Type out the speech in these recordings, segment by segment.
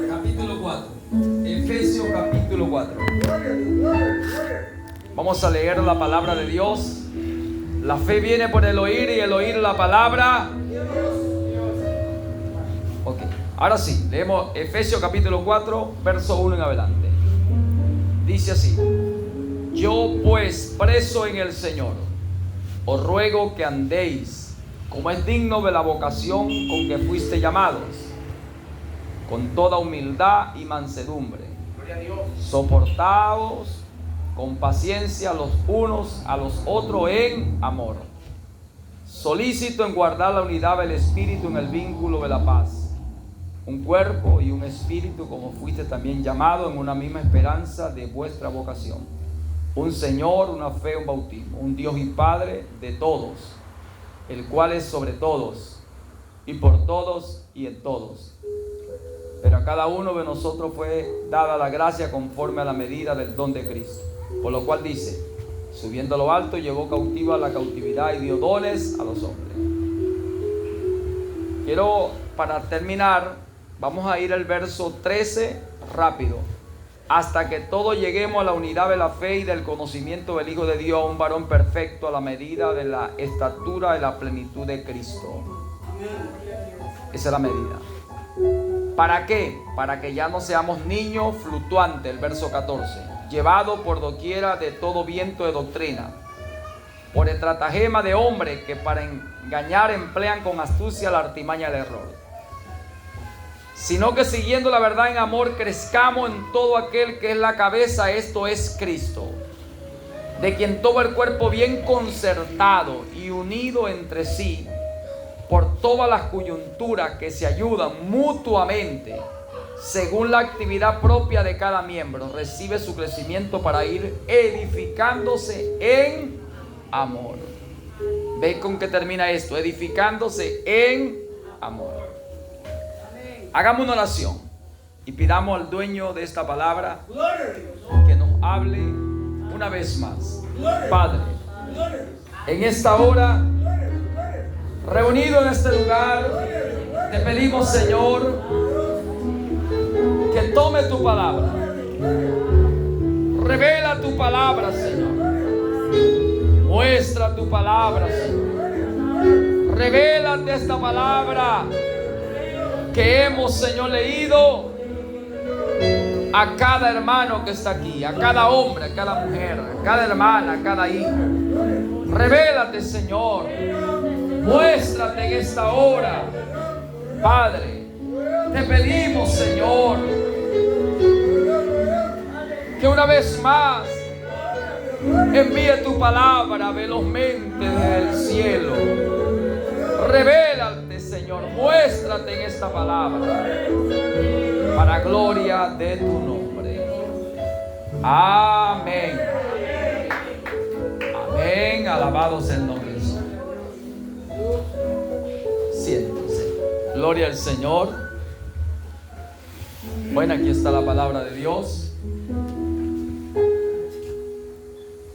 Capítulo 4. Efesios capítulo 4. Vamos a leer la palabra de Dios. La fe viene por el oír y el oír la palabra. Ok, ahora sí, leemos Efesios capítulo 4, verso 1 en adelante. Dice así: yo pues, preso en el Señor, os ruego que andéis como es digno de la vocación con que fuiste llamados, con toda humildad y mansedumbre, soportaos con paciencia los unos a los otros en amor, solícito en guardar la unidad del Espíritu en el vínculo de la paz, un cuerpo y un espíritu, como fuiste también llamado en una misma esperanza de vuestra vocación, un Señor, una fe, un bautismo, un Dios y Padre de todos, el cual es sobre todos y por todos y en todos. Pero a cada uno de nosotros fue dada la gracia conforme a la medida del don de Cristo. Por lo cual dice: subiendo a lo alto, llevó cautiva la cautividad y dio dones a los hombres. Quiero, para terminar, vamos a ir al verso 13 rápido. Hasta que todos lleguemos a la unidad de la fe y del conocimiento del Hijo de Dios, a un varón perfecto, a la medida de la estatura de la plenitud de Cristo. Esa es la medida. ¿Para qué? Para que ya no seamos niños fluctuantes, el verso 14, llevados por doquiera de todo viento de doctrina, por estratagema de hombres que para engañar emplean con astucia la artimaña del error, sino que siguiendo la verdad en amor crezcamos en todo aquel que es la cabeza, esto es Cristo, de quien todo el cuerpo bien concertado y unido entre sí por todas las coyunturas que se ayudan mutuamente según la actividad propia de cada miembro, recibe su crecimiento para ir edificándose en amor. ¿Ve con qué termina esto? Edificándose en amor. Hagamos una oración y pidamos al dueño de esta palabra que nos hable una vez más. Padre, en esta hora, reunido en este lugar, te pedimos, Señor, que tome tu palabra. Revela tu palabra, Señor. Muestra tu palabra, Señor. Revélate esta palabra que hemos, Señor, leído a cada hermano que está aquí, a cada hombre, a cada mujer, a cada hermana, a cada hijo. Revélate, Señor. Muéstrate en esta hora, Padre. Te pedimos, Señor, que una vez más envíe tu palabra velozmente desde el cielo. Revélate, Señor, muéstrate en esta palabra para gloria de tu nombre. Amén. Amén. Alabado sea el nombre del Señor. Siéntense. Gloria al Señor. Bueno, aquí está la palabra de Dios.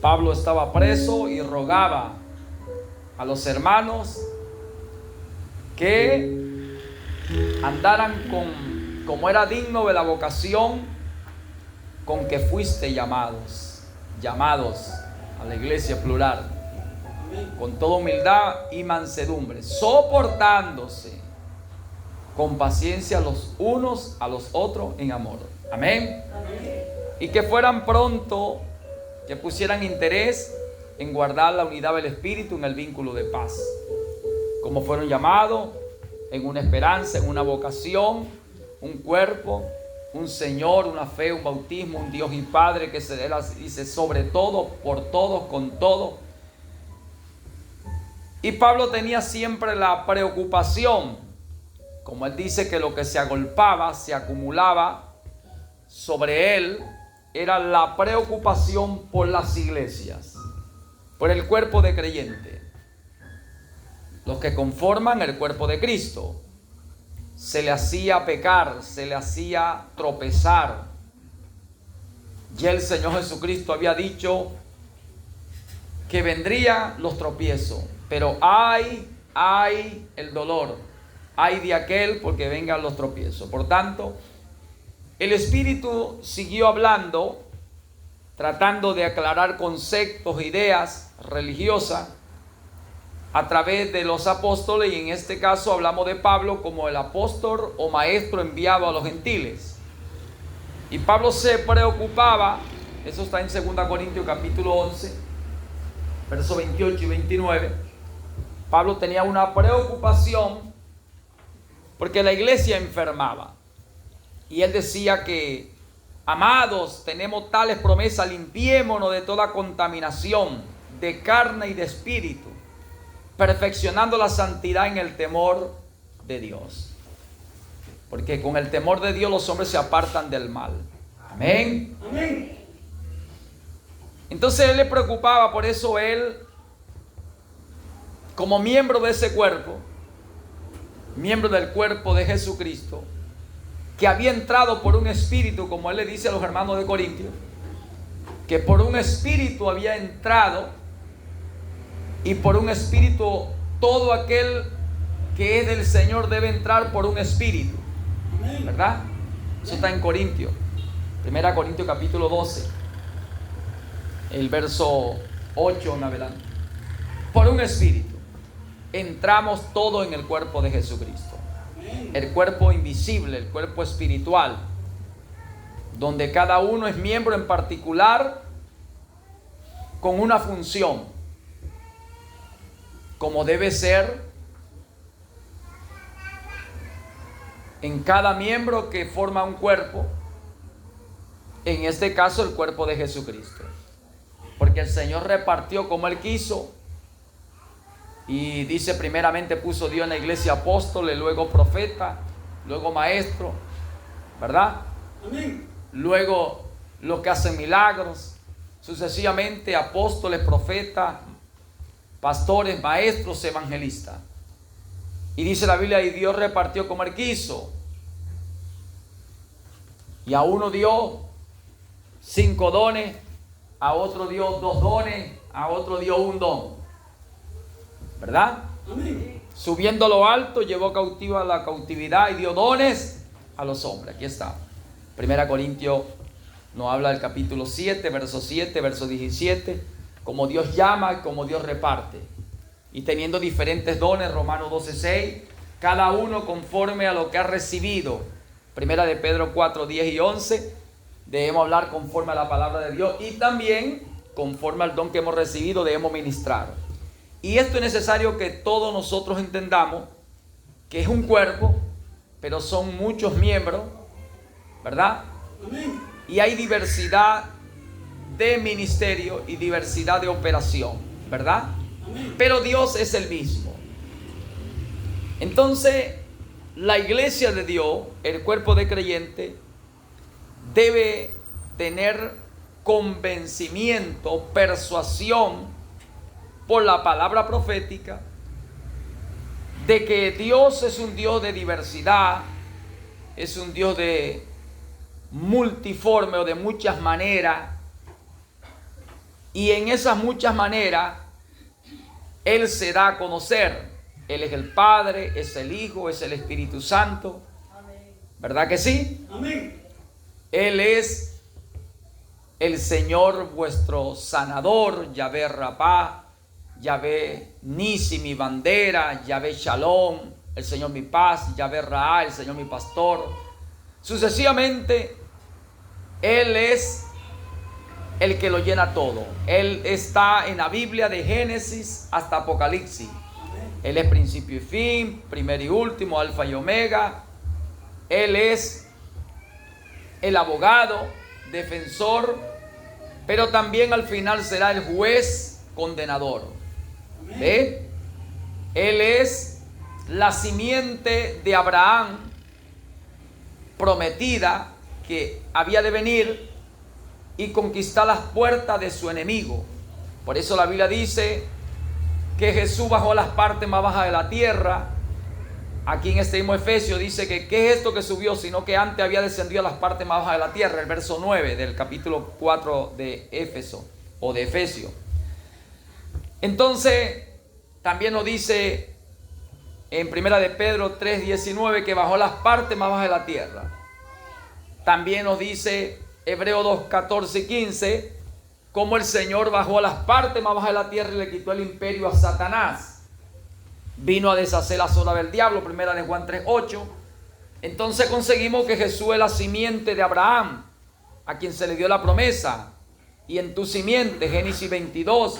Pablo estaba preso y rogaba a los hermanos que andaran como era digno de la vocación con que fuiste llamados a la iglesia plural, con toda humildad y mansedumbre, soportándose con paciencia los unos a los otros en amor. Amén. Y que fueran pronto, que pusieran interés en guardar la unidad del Espíritu en el vínculo de paz, como fueron llamados en una esperanza, en una vocación, un cuerpo, un Señor, una fe, un bautismo, un Dios y Padre que se dice sobre todo, por todos, con todo. Y Pablo tenía siempre la preocupación, como él dice, que lo que se agolpaba, se acumulaba sobre él, era la preocupación por las iglesias, por el cuerpo de creyentes, los que conforman el cuerpo de Cristo. Se le hacía pecar, se le hacía tropezar. Ya el Señor Jesucristo había dicho que vendrían los tropiezos, pero hay el dolor ay de aquel porque vengan los tropiezos. Por tanto, el Espíritu siguió hablando, tratando de aclarar conceptos, ideas religiosas a través de los apóstoles, y en este caso hablamos de Pablo como el apóstol o maestro enviado a los gentiles. Y Pablo se preocupaba, eso está en 2 Corintios capítulo 11, versos 28 y 29. Pablo tenía una preocupación porque la iglesia enfermaba. Y él decía que, amados, tenemos tales promesas, limpiémonos de toda contaminación de carne y de espíritu, perfeccionando la santidad en el temor de Dios. Porque con el temor de Dios los hombres se apartan del mal. Amén. Amén. Entonces él le preocupaba, por eso él, como miembro de ese cuerpo, miembro del cuerpo de Jesucristo, que había entrado por un espíritu, como él le dice a los hermanos de Corintios, que por un espíritu había entrado, y por un espíritu todo aquel que es del Señor debe entrar por un espíritu, ¿verdad? Eso está en Corintios, 1 Corintios capítulo 12, el verso 8 en adelante. Por un espíritu entramos todo en el cuerpo de Jesucristo, el cuerpo invisible, el cuerpo espiritual, donde cada uno es miembro en particular con una función, como debe ser en cada miembro que forma un cuerpo, en este caso el cuerpo de Jesucristo, porque el Señor repartió como Él quiso. Y dice, primeramente puso Dios en la iglesia apóstoles, luego profeta, luego maestro, ¿verdad? Amén. Luego los que hacen milagros, sucesivamente apóstoles, profetas, pastores, maestros, evangelistas. Y dice la Biblia, y Dios repartió como Él quiso. Y a uno dio 5 dones, a otro dio 2 dones, a otro dio 1 don. ¿Verdad? Amén. Subiendo a lo alto, llevó cautiva a la cautividad y dio dones a los hombres. Aquí está. 1 Corintios nos habla del capítulo 7, verso 7, verso 17, como Dios llama, como Dios reparte. Y teniendo diferentes dones, Romanos 12, 6, cada uno conforme a lo que ha recibido. 1 de Pedro 4, 10 y 11, debemos hablar conforme a la palabra de Dios y también conforme al don que hemos recibido debemos ministrar. Y esto es necesario que todos nosotros entendamos que es un cuerpo, pero son muchos miembros, ¿verdad? Amén. Y hay diversidad de ministerio y diversidad de operación, ¿verdad? Amén. Pero Dios es el mismo. Entonces, la iglesia de Dios, el cuerpo de creyente, debe tener convencimiento, persuasión, por la palabra profética, de que Dios es un Dios de diversidad, es un Dios de multiforme o de muchas maneras, y en esas muchas maneras Él se da a conocer. Él es el Padre, es el Hijo, es el Espíritu Santo. ¿Verdad que sí? Amén. Él es el Señor vuestro sanador, Yahvé Rapá, Yahvé Nisi, mi bandera, Yahvé Shalom, el Señor mi paz, Yahvé Raá, el Señor mi pastor. Sucesivamente, Él es el que lo llena todo. Él está en la Biblia de Génesis hasta Apocalipsis. Él es principio y fin, primero y último, alfa y omega. Él es el abogado, defensor, pero también al final será el juez condenador. ¿Ve? Él es la simiente de Abraham prometida que había de venir y conquistar las puertas de su enemigo. Por eso la Biblia dice que Jesús bajó a las partes más bajas de la tierra. Aquí en este mismo Efesios dice que ¿qué es esto que subió? Sino que antes había descendido a las partes más bajas de la tierra. El verso 9 del capítulo 4 de Éfeso o de Efesios. Entonces también nos dice en Primera de Pedro 3:19 que bajó las partes más bajas de la tierra. También nos dice Hebreos 2:14-15 cómo el Señor bajó a las partes más bajas de la tierra y le quitó el imperio a Satanás. Vino a deshacer la sola del diablo, Primera de Juan 3:8. Entonces conseguimos que Jesús es la simiente de Abraham, a quien se le dio la promesa. Y en tu simiente, Génesis 22,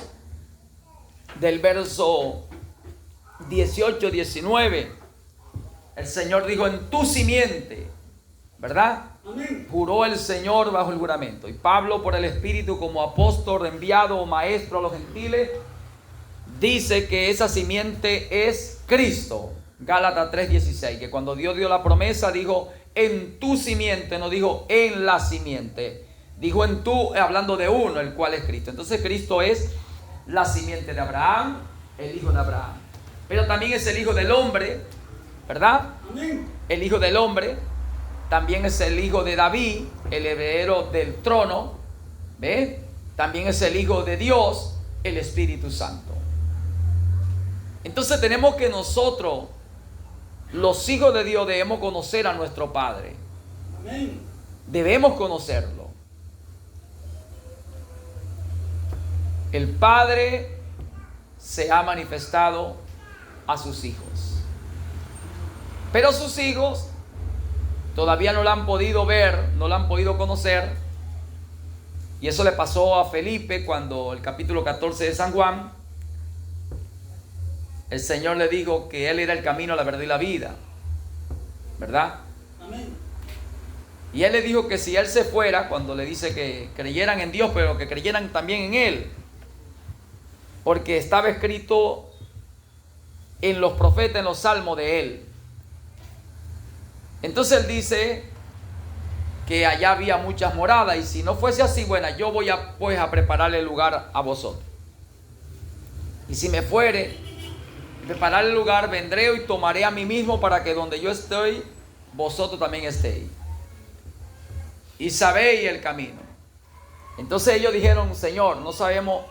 del verso 18-19, el Señor dijo: en tu simiente, ¿verdad? Amén. Juró el Señor bajo el juramento. Y Pablo, por el Espíritu, como apóstol enviado o maestro a los gentiles, dice que esa simiente es Cristo. Gálatas 3:16, que cuando Dios dio la promesa dijo en tu simiente, no dijo en la simiente, dijo en tu, hablando de uno, el cual es Cristo. Entonces Cristo es la simiente de Abraham, el hijo de Abraham, pero también es el hijo del hombre, ¿verdad? Amén. El hijo del hombre también es el hijo de David, el heredero del trono, ¿ve? También es el hijo de Dios, el Espíritu Santo. Entonces tenemos que nosotros, los hijos de Dios, debemos conocer a nuestro Padre. Amén. Debemos conocerlo. El Padre se ha manifestado a sus hijos, pero sus hijos todavía no lo han podido ver, no lo han podido conocer. Y eso le pasó a Felipe cuando el capítulo 14 de San Juan, el Señor le dijo que Él era el camino, la verdad y la vida, ¿verdad? Amén. Y Él le dijo que si Él se fuera, cuando le dice que creyeran en Dios, pero que creyeran también en Él, porque estaba escrito en los profetas, en los salmos de Él. Entonces Él dice que allá había muchas moradas, y si no fuese así, bueno, yo voy pues a prepararle lugar a vosotros. Y si me fuere, preparar el lugar, vendré y tomaré a mí mismo, para que donde yo estoy, vosotros también estéis. Y sabéis el camino. Entonces ellos dijeron: Señor, no sabemos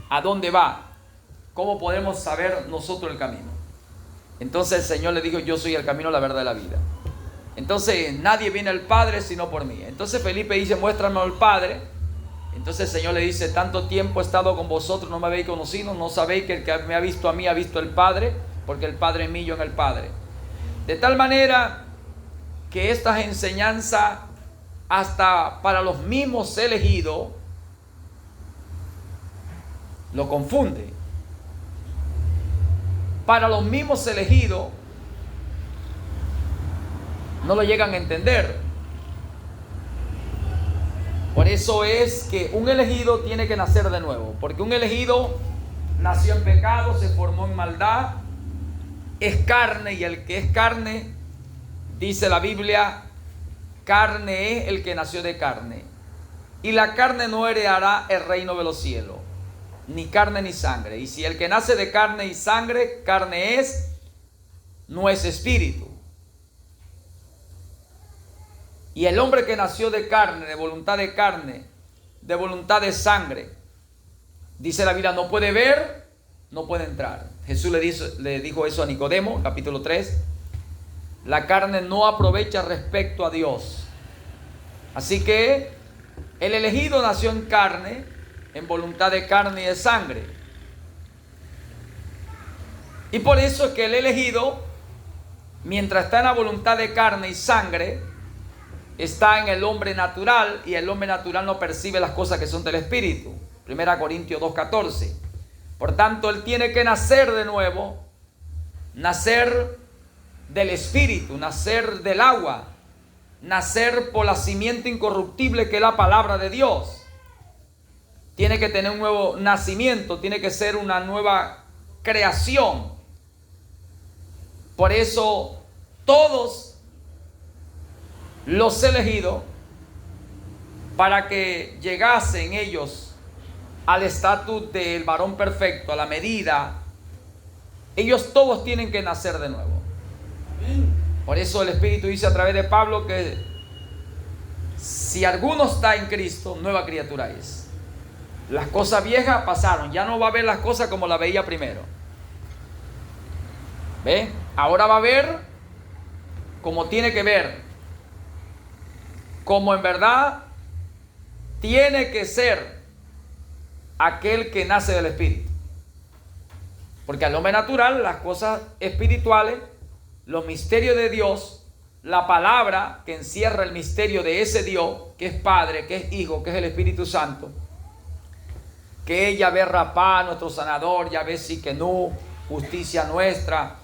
a dónde va. ¿Cómo podemos saber nosotros el camino? Entonces el Señor le dijo: yo soy el camino, la verdad y la vida. Entonces nadie viene al Padre sino por mí. Entonces Felipe dice: muéstrame al Padre. Entonces el Señor le dice: tanto tiempo he estado con vosotros, no me habéis conocido, no sabéis que el que me ha visto a mí ha visto el Padre, porque el Padre es mío, yo en el Padre. De tal manera que estas enseñanzas, hasta para los mismos elegidos, lo confunde. Para los mismos elegidos no lo llegan a entender. Por eso es que un elegido tiene que nacer de nuevo, porque un elegido nació en pecado, se formó en maldad, es carne, y el que es carne, dice la Biblia, carne es el que nació de carne, y la carne no heredará el reino de los cielos, ni carne ni sangre. Y si el que nace de carne y sangre, carne es, no es espíritu. Y el hombre que nació de carne, de voluntad de sangre, dice la Biblia, no puede ver, no puede entrar. Jesús le dijo eso a Nicodemo, capítulo 3. La carne no aprovecha respecto a Dios. Así que el elegido nació en carne, en voluntad de carne y de sangre. Y por eso es que el elegido, mientras está en la voluntad de carne y sangre, está en el hombre natural, y el hombre natural no percibe las cosas que son del Espíritu. 1 Corintios 2:14. Por tanto, él tiene que nacer de nuevo, nacer del Espíritu, nacer del agua, nacer por la simiente incorruptible que es la palabra de Dios. Tiene que tener un nuevo nacimiento, tiene que ser una nueva creación. Por eso todos los elegidos, para que llegasen ellos al estatus del varón perfecto, a la medida, ellos todos tienen que nacer de nuevo. Por eso el Espíritu dice a través de Pablo que si alguno está en Cristo, nueva criatura es. Las cosas viejas pasaron, ya no va a ver las cosas como las veía primero. ¿Ve? Ahora va a ver como tiene que ver, como en verdad tiene que ser aquel que nace del Espíritu. Porque al hombre natural, las cosas espirituales, los misterios de Dios, la palabra que encierra el misterio de ese Dios, que es Padre, que es Hijo, que es el Espíritu Santo, que es Yahvé Rapá, nuestro sanador, Yahvé Siquenú, justicia nuestra,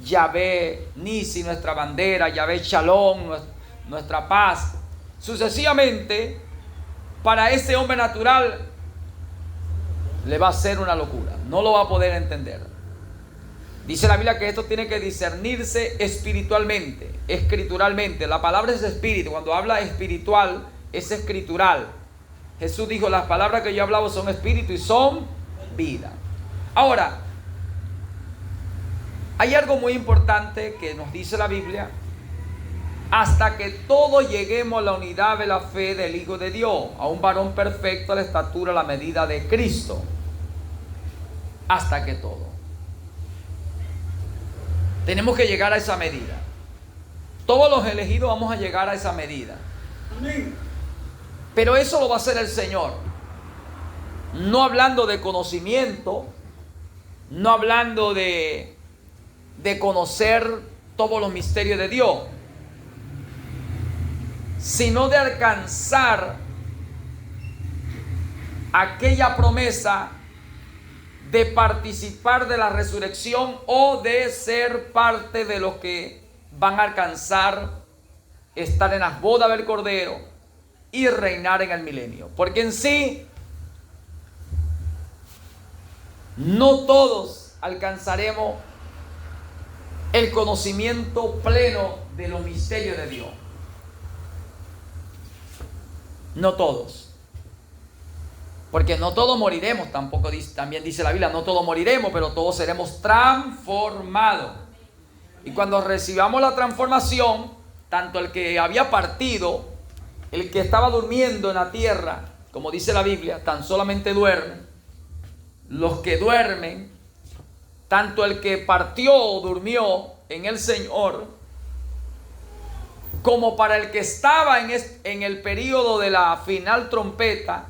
Yahvé Nisi, nuestra bandera, Yahvé Shalom, nuestra paz. Sucesivamente, para ese hombre natural le va a ser una locura, no lo va a poder entender. Dice la Biblia que esto tiene que discernirse espiritualmente, escrituralmente. La palabra es espíritu. Cuando habla espiritual, es escritural. Jesús dijo, las palabras que yo he hablado son espíritu y son vida. Ahora, hay algo muy importante que nos dice la Biblia. Hasta que todos lleguemos a la unidad de la fe del Hijo de Dios, a un varón perfecto a la estatura, a la medida de Cristo. Hasta que todo. Tenemos que llegar a esa medida. Todos los elegidos vamos a llegar a esa medida. Amén. Pero eso lo va a hacer el Señor. No hablando de conocimiento, no hablando de conocer todos los misterios de Dios, sino de alcanzar aquella promesa de participar de la resurrección o de ser parte de los que van a alcanzar estar en las bodas del Cordero y reinar en el milenio. Porque en sí, no todos alcanzaremos el conocimiento pleno de los misterios de Dios. No todos. Porque no todos moriremos, tampoco también dice la Biblia, no todos moriremos, pero todos seremos transformados. Y cuando recibamos la transformación, tanto el que había partido, el que estaba durmiendo en la tierra, como dice la Biblia, tan solamente duermen. Los que duermen, tanto el que partió o durmió en el Señor, como para el que estaba en el periodo de la final trompeta,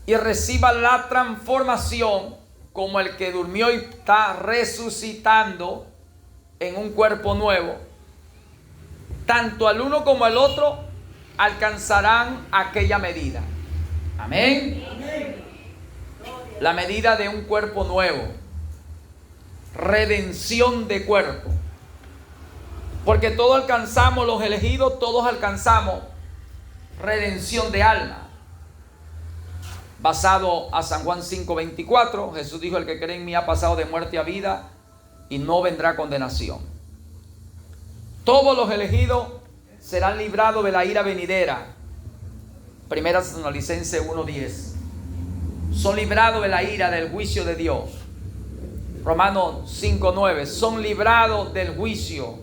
y reciba la transformación como el que durmió y está resucitando en un cuerpo nuevo, tanto al uno como al otro alcanzarán aquella medida. Amén. La medida de un cuerpo nuevo, redención de cuerpo, porque todos alcanzamos, los elegidos, todos alcanzamos redención de alma. Basado a San Juan 5:24, Jesús dijo, el que cree en mí ha pasado de muerte a vida y no vendrá condenación. Todos los elegidos serán librados de la ira venidera. Primera Tesalonicenses 1:10. Son librados de la ira del juicio de Dios. Romanos 5:9. Son librados del juicio,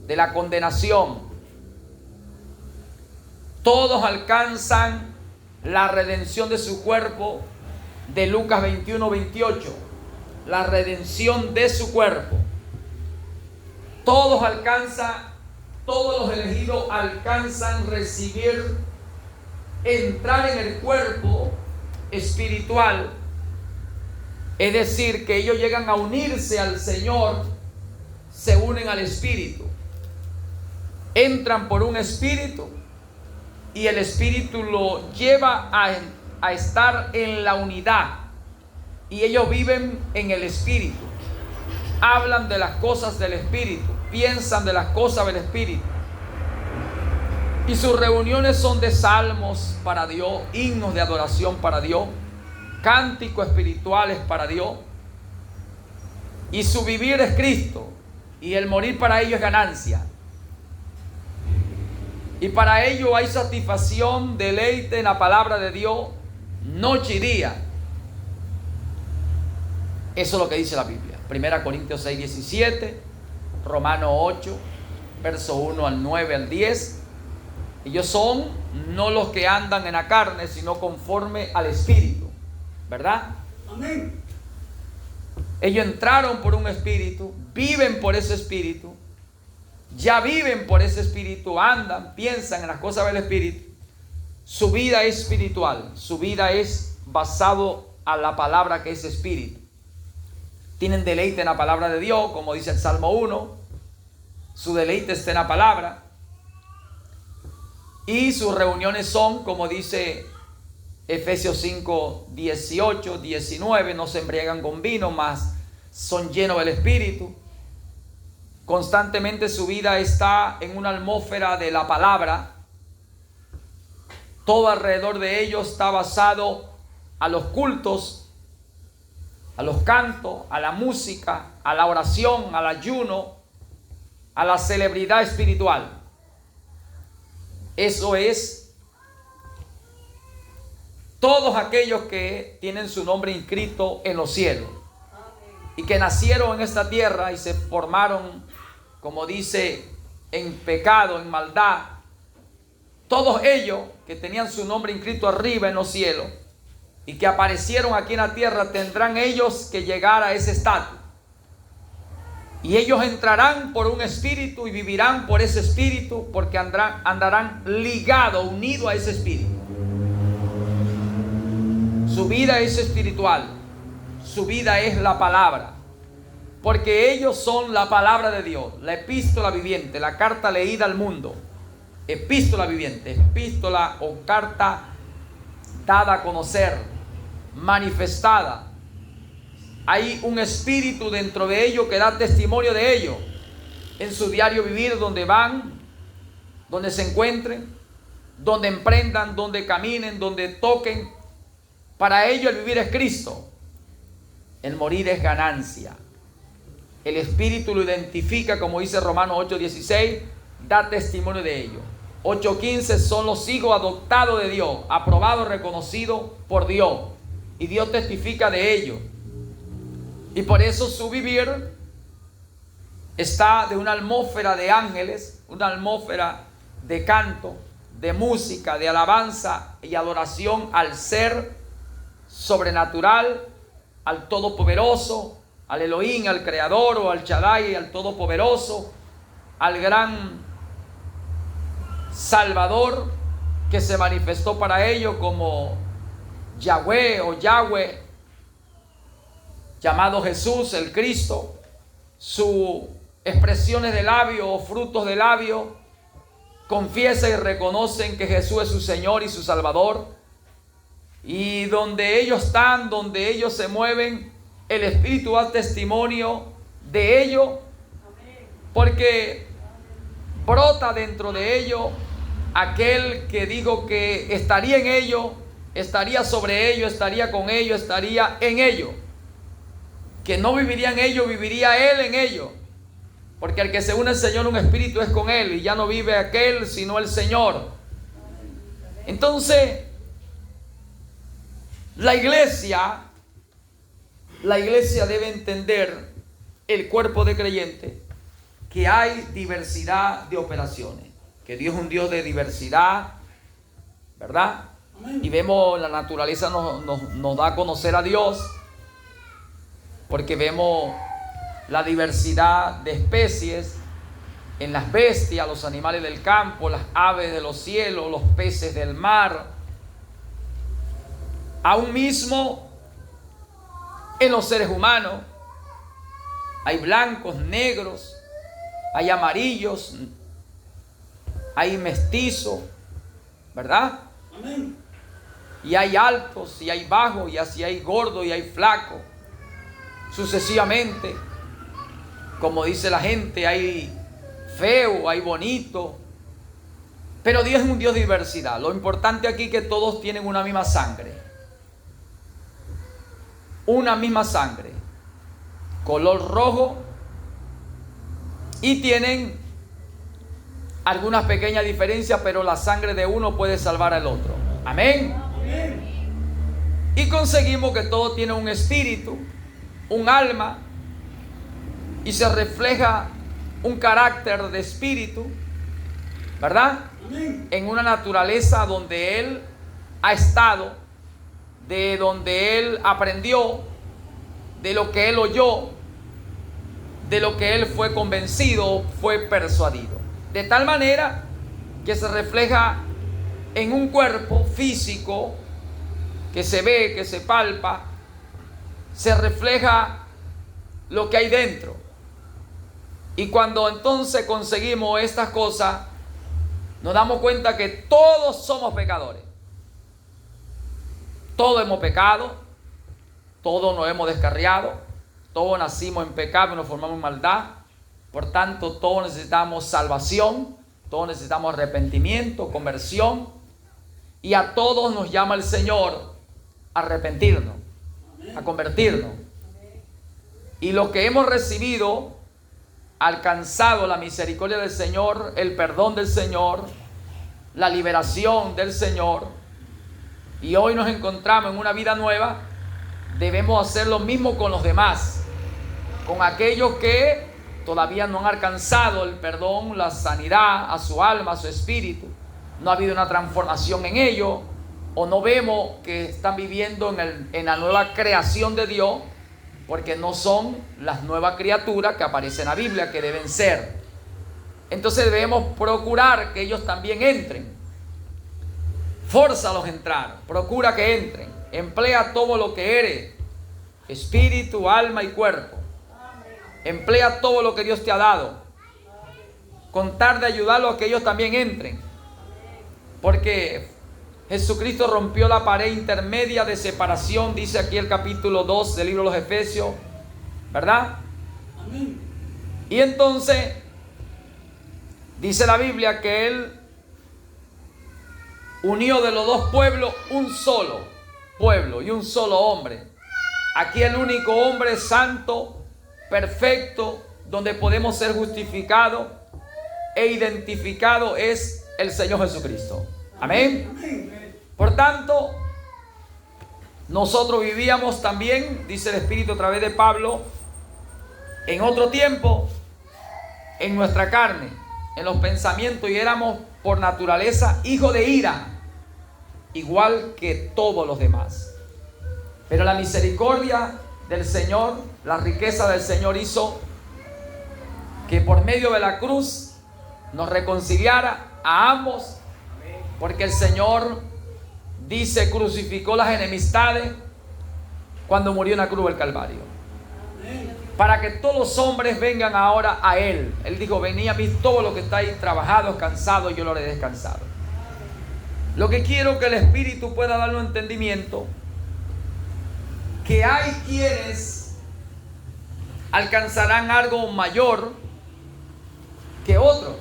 de la condenación. Todos alcanzan la redención de su cuerpo, de Lucas 21:28, la redención de su cuerpo. Todos los elegidos alcanzan recibir, entrar en el cuerpo espiritual, es decir, que ellos llegan a unirse al Señor, se unen al Espíritu, entran por un Espíritu, y el Espíritu lo lleva a estar en la unidad. Y ellos viven en el Espíritu. Hablan de las cosas del Espíritu. Piensan de las cosas del Espíritu. Y sus reuniones son de salmos para Dios, himnos de adoración para Dios, cánticos espirituales para Dios. Y su vivir es Cristo. Y el morir para ellos es ganancia. Y para ello hay satisfacción, deleite en la palabra de Dios, noche y día. Eso es lo que dice la Biblia. 1 Corintios 6:17, Romanos 8, verso 1 al 9 al 10. Ellos son no los que andan en la carne, sino conforme al Espíritu. ¿Verdad? Amén. Ellos entraron por un espíritu, viven por ese espíritu, ya viven por ese espíritu, andan, piensan en las cosas del espíritu. Su vida es espiritual, su vida es basado a la palabra que es espíritu. Tienen deleite en la palabra de Dios, como dice el Salmo 1. Su deleite está en la palabra. Y sus reuniones son, como dice Efesios 5, 18, 19, no se embriagan con vino, mas son llenos del Espíritu. Constantemente su vida está en una atmósfera de la palabra. Todo alrededor de ellos está basado a los cultos, a los cantos, a la música, a la oración, al ayuno, a la celebridad espiritual. Eso es todos aquellos que tienen su nombre inscrito en los cielos y que nacieron en esta tierra y se formaron, como dice, en pecado, en maldad. Todos ellos que tenían su nombre inscrito arriba en los cielos y que aparecieron aquí en la tierra, tendrán ellos que llegar a ese estatus. Y ellos entrarán por un espíritu y vivirán por ese espíritu, porque andarán ligados, unidos a ese espíritu. Su vida es espiritual, su vida es la palabra, porque ellos son la palabra de Dios, la epístola viviente, la carta leída al mundo. Epístola viviente, epístola o carta dada a conocer, manifestada. Hay un espíritu dentro de ellos que da testimonio de ellos en su diario vivir, donde van, donde se encuentren, donde emprendan, donde caminen, donde toquen. Para ellos el vivir es Cristo, el morir es ganancia. El espíritu lo identifica, como dice Romanos 8:16, da testimonio de ello. 8:15 son los hijos adoptados de Dios, aprobados, reconocidos por Dios, y Dios testifica de ellos. Y por eso su vivir está de una atmósfera de ángeles, una atmósfera de canto, de música, de alabanza y adoración al ser sobrenatural, al todopoderoso, al Elohim, al creador, o al Shaddai, al todopoderoso, al gran Salvador que se manifestó para ellos como Yahweh o Yahweh, llamado Jesús, el Cristo. Sus expresiones de labio o frutos de labio confiesan y reconocen que Jesús es su Señor y su Salvador. Y donde ellos están, donde ellos se mueven, el Espíritu da testimonio de ellos, porque brota dentro de ellos aquel que dijo que estaría en ellos, estaría sobre ellos, estaría con ellos, estaría en ellos. Que no viviría en ellos, viviría Él en ellos. Porque el que se une al Señor, un espíritu es con Él, y ya no vive aquel, sino el Señor. Entonces, la iglesia debe entender, el cuerpo de creyentes, que hay diversidad de operaciones. Que Dios es un Dios de diversidad, ¿verdad? Amén. Y vemos, la naturaleza nos da a conocer a Dios, porque vemos la diversidad de especies en las bestias, los animales del campo, las aves de los cielos, los peces del mar. Aún mismo en los seres humanos hay blancos, negros, hay amarillos, hay mestizos, ¿verdad? Amén. Y hay altos, y hay bajos, y así hay gordos, y hay flacos. Sucesivamente, como dice la gente, hay feo, hay bonito. Pero Dios es un Dios de diversidad. Lo importante aquí es que todos tienen una misma sangre. Una misma sangre. Color rojo. Y tienen algunas pequeñas diferencias, pero la sangre de uno puede salvar al otro. Amén. Amén. Y conseguimos que todos tienen un espíritu, un alma, y se refleja un carácter de espíritu, ¿verdad? Amén. En una naturaleza donde Él ha estado, de donde Él aprendió, de lo que él oyó, de lo que él fue convencido, fue persuadido. De tal manera que se refleja en un cuerpo físico que se ve, que se palpa, se refleja lo que hay dentro. Y cuando entonces conseguimos estas cosas, nos damos cuenta que todos somos pecadores. Todos hemos pecado, todos nos hemos descarriado, todos nacimos en pecado y nos formamos en maldad. Por tanto, todos necesitamos salvación, todos necesitamos arrepentimiento, conversión. Y a todos nos llama el Señor a arrepentirnos, a convertirnos. Y lo que hemos recibido, alcanzado la misericordia del Señor, el perdón del Señor, la liberación del Señor, y hoy nos encontramos en una vida nueva, debemos hacer lo mismo con los demás, con aquellos que todavía no han alcanzado el perdón, la sanidad a su alma, a su espíritu. No ha habido una transformación en ellos, o no vemos que están viviendo en la nueva creación de Dios, porque no son las nuevas criaturas que aparecen en la Biblia, que deben ser. Entonces debemos procurar que ellos también entren. Fórzalos a entrar, procura que entren. Emplea todo lo que eres, espíritu, alma y cuerpo. Emplea todo lo que Dios te ha dado, con tal de ayudarlos a que ellos también entren. Porque Jesucristo rompió la pared intermedia de separación, dice aquí el capítulo 2 del libro de los Efesios, ¿verdad? Amén. Y entonces dice la Biblia que Él unió de los dos pueblos un solo pueblo y un solo hombre. Aquí el único hombre santo, perfecto, donde podemos ser justificados e identificados es el Señor Jesucristo. Amén. Por tanto, nosotros vivíamos también, dice el Espíritu a través de Pablo, en otro tiempo, en nuestra carne, en los pensamientos, y éramos por naturaleza hijos de ira, igual que todos los demás. Pero la misericordia del Señor, la riqueza del Señor hizo que por medio de la cruz nos reconciliara a ambos, porque el Señor, dice, crucificó las enemistades cuando murió en la cruz del Calvario, para que todos los hombres vengan ahora a Él. Él dijo: venid a mí todos los que estáis trabajados, cansados, y yo lo haré descansar. Lo que quiero que el Espíritu pueda darnos entendimiento, que hay quienes alcanzarán algo mayor que otros,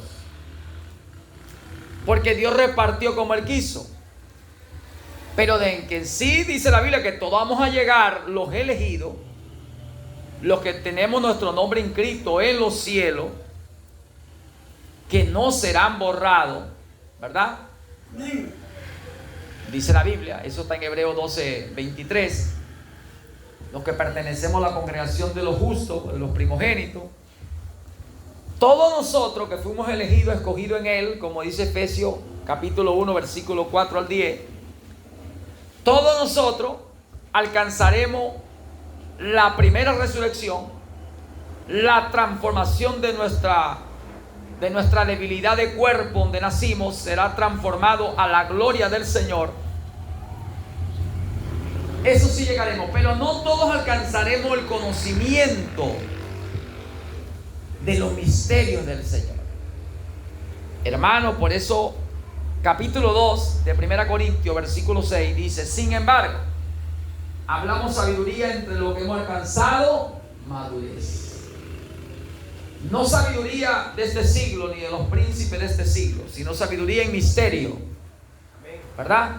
porque Dios repartió como Él quiso. Pero de que en sí dice la Biblia que todos vamos a llegar, los elegidos, los que tenemos nuestro nombre inscrito en los cielos, que no serán borrados, ¿verdad? Dice la Biblia, eso está en Hebreos 12:23. Los que pertenecemos a la congregación de los justos, de los primogénitos, todos nosotros que fuimos elegidos, escogidos en Él, como dice Efesios capítulo 1, versículo 4 al 10, todos nosotros alcanzaremos la primera resurrección, la transformación de nuestra debilidad de cuerpo donde nacimos será transformado a la gloria del Señor. Eso sí llegaremos, pero no todos alcanzaremos el conocimiento de los misterios del Señor. Hermano, por eso capítulo 2 de 1 Corintios versículo 6 dice: sin embargo, hablamos sabiduría entre lo que hemos alcanzado madurez. No sabiduría de este siglo ni de los príncipes de este siglo, sino sabiduría en misterio, ¿verdad?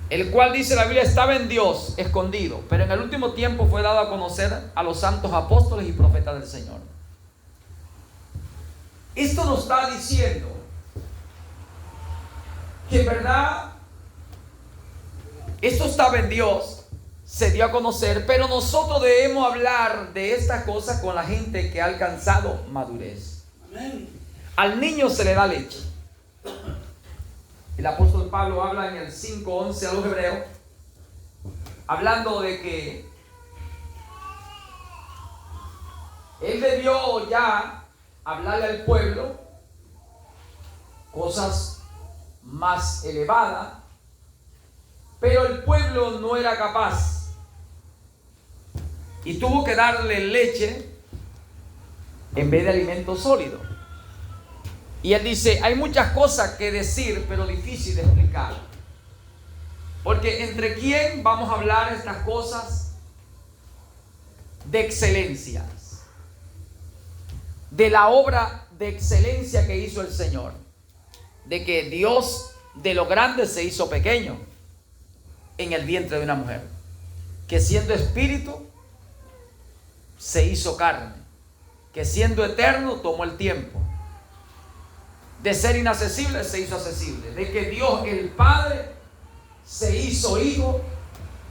El cual, dice la Biblia, estaba en Dios escondido, pero en el último tiempo fue dado a conocer a los santos apóstoles y profetas del Señor. Esto nos está diciendo que en verdad esto estaba en Dios, se dio a conocer, pero nosotros debemos hablar de estas cosas con la gente que ha alcanzado madurez. Amén. Al niño se le da leche. El apóstol Pablo habla en el 5:11 a los hebreos, hablando de que Él debió ya hablarle al pueblo cosas más elevadas, pero el pueblo no era capaz y tuvo que darle leche en vez de alimento sólido. Y él dice, hay muchas cosas que decir, pero difícil de explicar. Porque ¿entre quién vamos a hablar estas cosas de excelencias? De la obra de excelencia que hizo el Señor. De que Dios de lo grande se hizo pequeño en el vientre de una mujer. Que siendo espíritu se hizo carne. Que siendo eterno tomó el tiempo. De ser inaccesible se hizo accesible. De que Dios el Padre se hizo hijo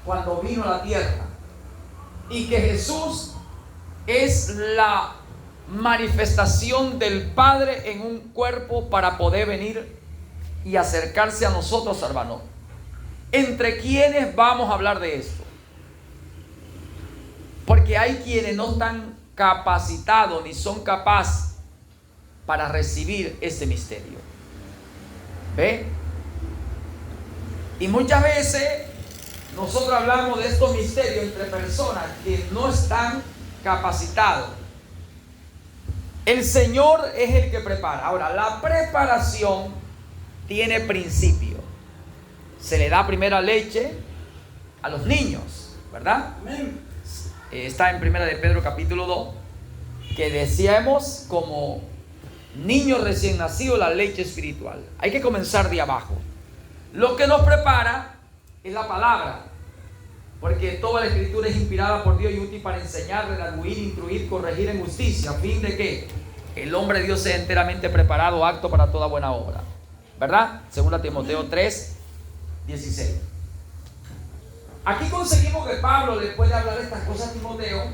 cuando vino a la tierra. Y que Jesús es la manifestación del Padre en un cuerpo para poder venir y acercarse a nosotros, salvarnos. ¿Entre quiénes vamos a hablar de esto? Porque hay quienes no están capacitados ni son capaces para recibir ese misterio. ¿Ve? Y muchas veces nosotros hablamos de estos misterios entre personas que no están capacitados. El Señor es el que prepara. Ahora, la preparación tiene principio. Se le da primera leche a los niños, ¿verdad? Amén. Está en Primera de Pedro capítulo 2, que decíamos como niños recién nacidos la leche espiritual. Hay que comenzar de abajo. Lo que nos prepara es la palabra, porque toda la escritura es inspirada por Dios y útil para enseñar, redarguir, instruir, corregir en justicia, a fin de que el hombre de Dios sea enteramente preparado, apto para toda buena obra, ¿verdad? Según Timoteo 3, 16. Aquí conseguimos que Pablo le puede hablar de estas cosas a Timoteo,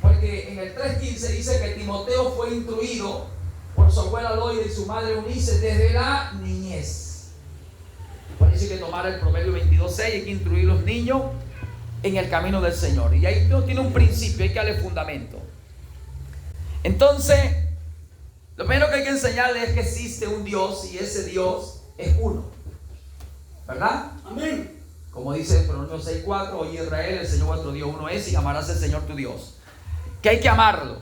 porque en el 3:15 dice que Timoteo fue instruido por su abuela Loida y su madre Eunice desde la niñez. Por eso hay que tomar el Proverbio 22:6, hay que instruir a los niños en el camino del Señor. Y ahí tiene un principio, hay que darle fundamento. Entonces, lo primero que hay que enseñarle es que existe un Dios y ese Dios es uno, ¿verdad? Amén. Como dice Proverbios 6:4, oye Israel, el Señor vuestro Dios uno es y amarás al Señor tu Dios. Que hay que amarlo.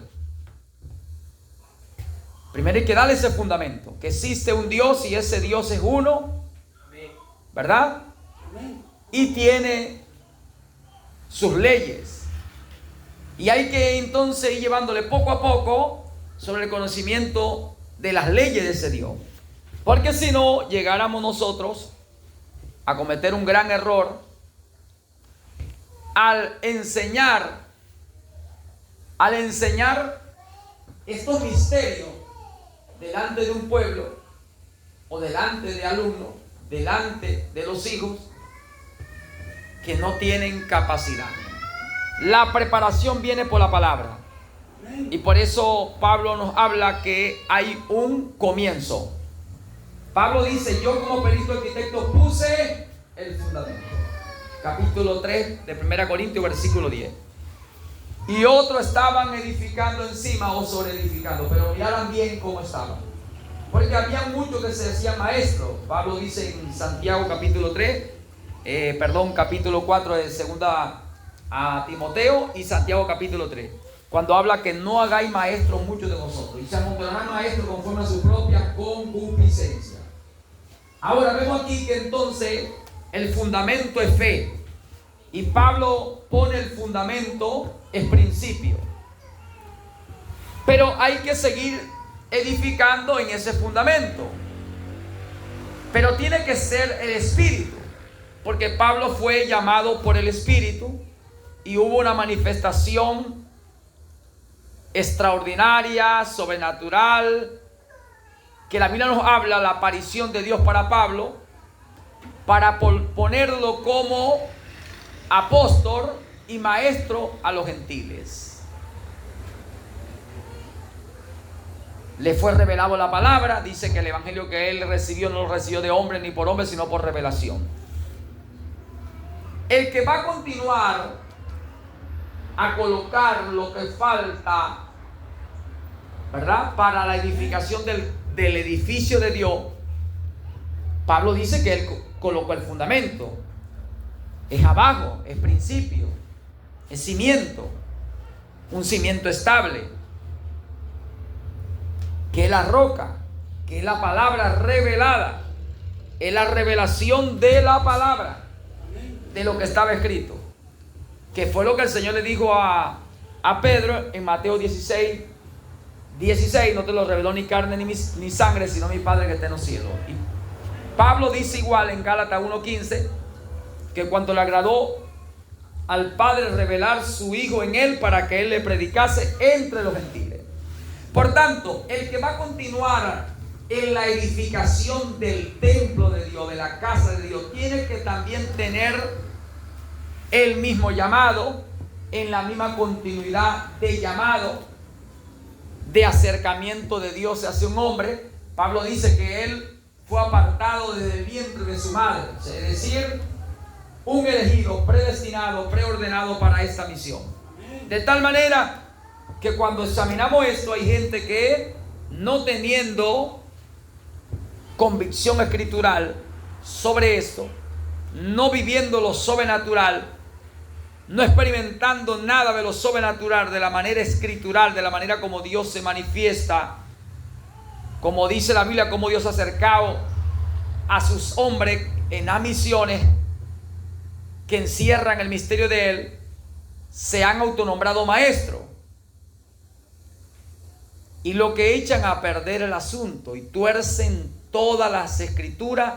Primero hay que darle ese fundamento, que existe un Dios y ese Dios es uno, ¿verdad? Y tiene sus leyes. Y hay que entonces ir llevándole poco a poco sobre el conocimiento de las leyes de ese Dios. Porque si no, llegáramos nosotros a cometer un gran error al enseñar estos misterios delante de un pueblo o delante de alumnos, delante de los hijos que no tienen capacidad. La preparación viene por la palabra. Y por eso Pablo nos habla que hay un comienzo. Pablo dice, yo como perito arquitecto puse el fundamento. Capítulo 3 de 1 Corintios, versículo 10. Y otros estaban edificando encima o sobre edificando, pero miraran bien cómo estaban. Porque había muchos que se decían maestros. Pablo dice en Santiago capítulo 4 de segunda a Timoteo y Santiago capítulo 3. Cuando habla que no hagáis maestros muchos de vosotros y se amontonarán maestros conforme a su propia concupiscencia. Ahora vemos aquí que entonces el fundamento es fe. Y Pablo pone el fundamento, es principio. Pero hay que seguir edificando en ese fundamento. Pero tiene que ser el Espíritu. Porque Pablo fue llamado por el Espíritu y hubo una manifestación extraordinaria, sobrenatural, que la Biblia nos habla, la aparición de Dios para Pablo, para ponerlo como apóstol y maestro a los gentiles. Le fue revelado la palabra. Dice que el evangelio que él recibió no lo recibió de hombre ni por hombre, sino por revelación. El que va a continuar a colocar lo que falta ¿verdad? Para la edificación del edificio de Dios. Pablo dice que él colocó el fundamento. Es abajo, es principio, es cimiento, un cimiento estable, que es la roca, que es la palabra revelada, es la revelación de la palabra, de lo que estaba escrito, que fue lo que el Señor le dijo a Pedro en Mateo 16, no te lo reveló ni carne ni sangre, sino mi Padre que está en los cielos. Y Pablo dice igual en Gálatas 1:15, que cuando le agradó al Padre revelar su Hijo en él para que él le predicase entre los gentiles. Por tanto, el que va a continuar en la edificación del templo de Dios, de la casa de Dios, tiene que también tener el mismo llamado, en la misma continuidad de llamado, de acercamiento de Dios hacia un hombre. Pablo dice que él fue apartado desde el vientre de su madre, es decir, un elegido, predestinado, preordenado para esta misión. De tal manera que cuando examinamos esto, hay gente que, no teniendo convicción escritural sobre esto, no viviendo lo sobrenatural, no experimentando nada de lo sobrenatural de la manera escritural, de la manera como Dios se manifiesta, como dice la Biblia, como Dios ha acercado a sus hombres en las misiones que encierran el misterio de Él, se han autonombrado maestros. Y lo que echan a perder el asunto y tuercen todas las escrituras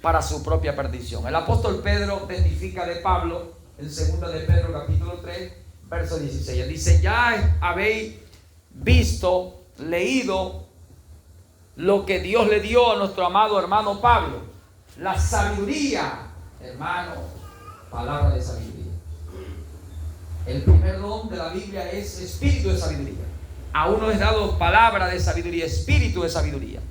para su propia perdición. El apóstol Pedro testifica de Pablo en 2 de Pedro capítulo 3 verso 16. Él dice: ya habéis visto, leído lo que Dios le dio a nuestro amado hermano Pablo, la sabiduría, hermano, palabra de sabiduría. El primer don de la Biblia es espíritu de sabiduría. A uno es dado palabra de sabiduría, espíritu de sabiduría.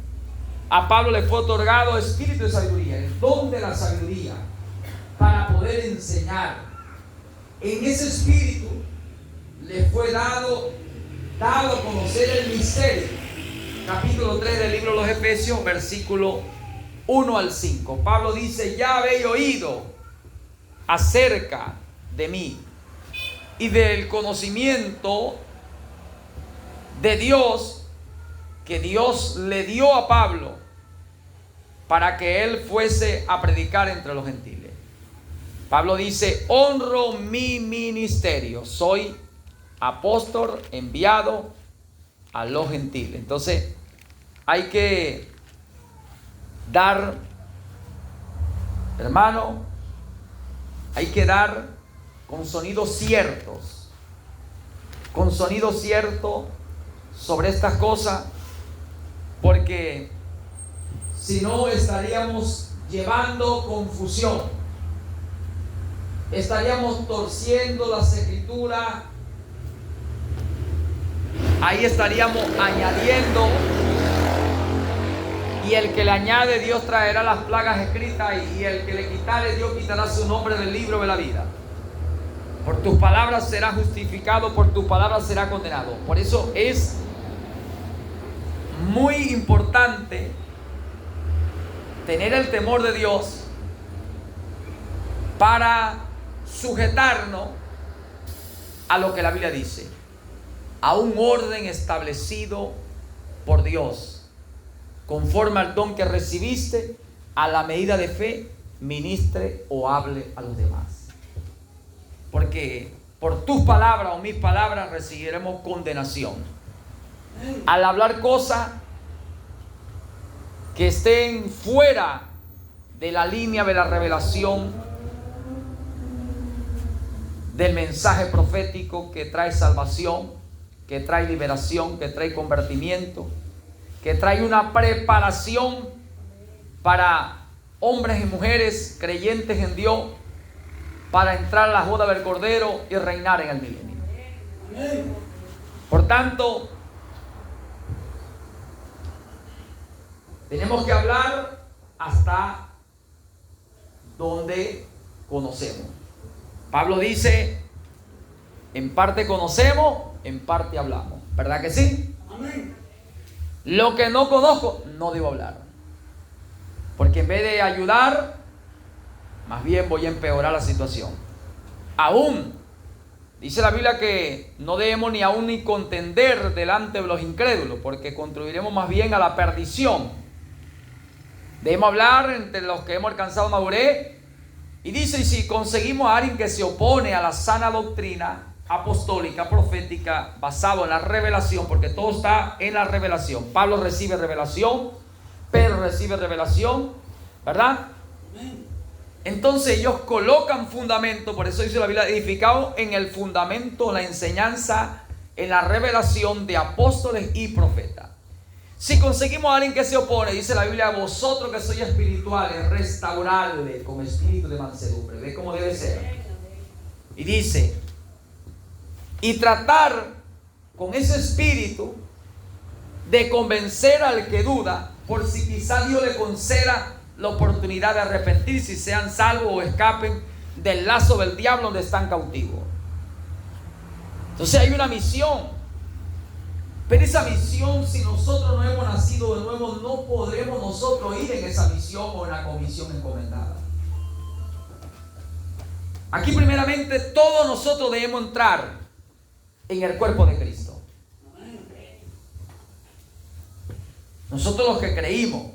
A Pablo le fue otorgado espíritu de sabiduría, el don de la sabiduría, para poder enseñar. En ese espíritu le fue dado a conocer el misterio. Capítulo 3 del libro de los Efesios, versículo 1 al 5. Pablo dice: ya habéis oído acerca de mí y del conocimiento de Dios que Dios le dio a Pablo para que él fuese a predicar entre los gentiles. Pablo dice: honro mi ministerio, soy apóstol enviado a los gentiles. Entonces hay que dar, hermano, hay que dar con sonidos ciertos, sobre estas cosas, porque si no estaríamos llevando confusión, estaríamos torciendo las escrituras, ahí estaríamos añadiendo, y el que le añade Dios traerá las plagas escritas, y el que le quitare Dios quitará su nombre del libro de la vida. Por tus palabras será justificado, por tus palabras será condenado. Por eso es muy importante tener el temor de Dios para sujetarnos a lo que la Biblia dice, a un orden establecido por Dios, conforme al don que recibiste, a la medida de fe, ministre o hable a los demás. Porque por tus palabras o mis palabras recibiremos condenación. Al hablar cosas que estén fuera de la línea de la revelación del mensaje profético que trae salvación, que trae liberación, que trae convertimiento, que trae una preparación para hombres y mujeres creyentes en Dios, para entrar a la boda del Cordero y reinar en el milenio. Por tanto, tenemos que hablar hasta donde conocemos. Pablo dice: en parte conocemos, en parte hablamos. ¿Verdad que sí? Amén. Lo que no conozco, no debo hablar. Porque en vez de ayudar, más bien voy a empeorar la situación. Aún, dice la Biblia que no debemos ni aún ni contender delante de los incrédulos, porque contribuiremos más bien a la perdición. Debemos hablar entre los que hemos alcanzado madurez. Y dice, y si conseguimos a alguien que se opone a la sana doctrina apostólica, profética, basado en la revelación, porque todo está en la revelación. Pablo recibe revelación, Pedro recibe revelación, ¿verdad? Entonces ellos colocan fundamento, por eso dice la Biblia, edificado en el fundamento, la enseñanza, en la revelación de apóstoles y profetas. Si conseguimos a alguien que se opone, dice la Biblia, vosotros que sois espirituales, restaurarle con espíritu de mansedumbre. ¿Ve cómo debe ser? Y dice, y tratar con ese espíritu de convencer al que duda, por si quizá Dios le conceda la oportunidad de arrepentirse y sean salvos o escapen del lazo del diablo donde están cautivos. Entonces hay una misión. Pero esa misión, si nosotros no hemos nacido de nuevo, no podremos nosotros ir en esa misión o en la comisión encomendada. Aquí primeramente todos nosotros debemos entrar en el cuerpo de Cristo. Nosotros los que creímos,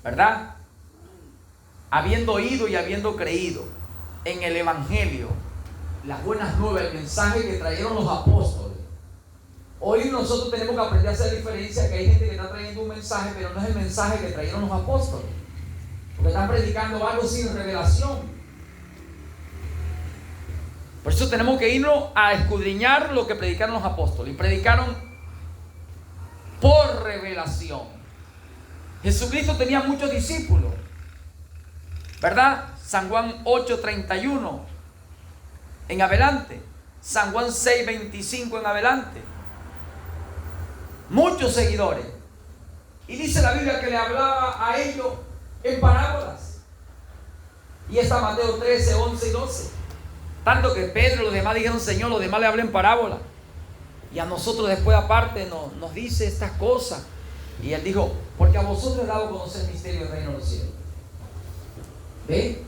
¿verdad? Habiendo oído y habiendo creído en el Evangelio, las buenas nuevas, el mensaje que trajeron los apóstoles. Hoy nosotros tenemos que aprender a hacer diferencia, que hay gente que está trayendo un mensaje, pero no es el mensaje que trajeron los apóstoles. Porque están predicando algo sin revelación. Por eso tenemos que irnos a escudriñar lo que predicaron los apóstoles. Y predicaron por revelación. Jesucristo tenía muchos discípulos, ¿verdad? San Juan 8:31 en adelante. San Juan 6:25 en adelante. Muchos seguidores. Y dice la Biblia que le hablaba a ellos en parábolas. Y está Mateo 13, 11 y 12. Tanto que Pedro y los demás dijeron, Señor, los demás le hablan en parábola. Y a nosotros después aparte nos dice estas cosas. Y él dijo, porque a vosotros he dado a conocer el misterio del reino de los cielos. ¿Ve?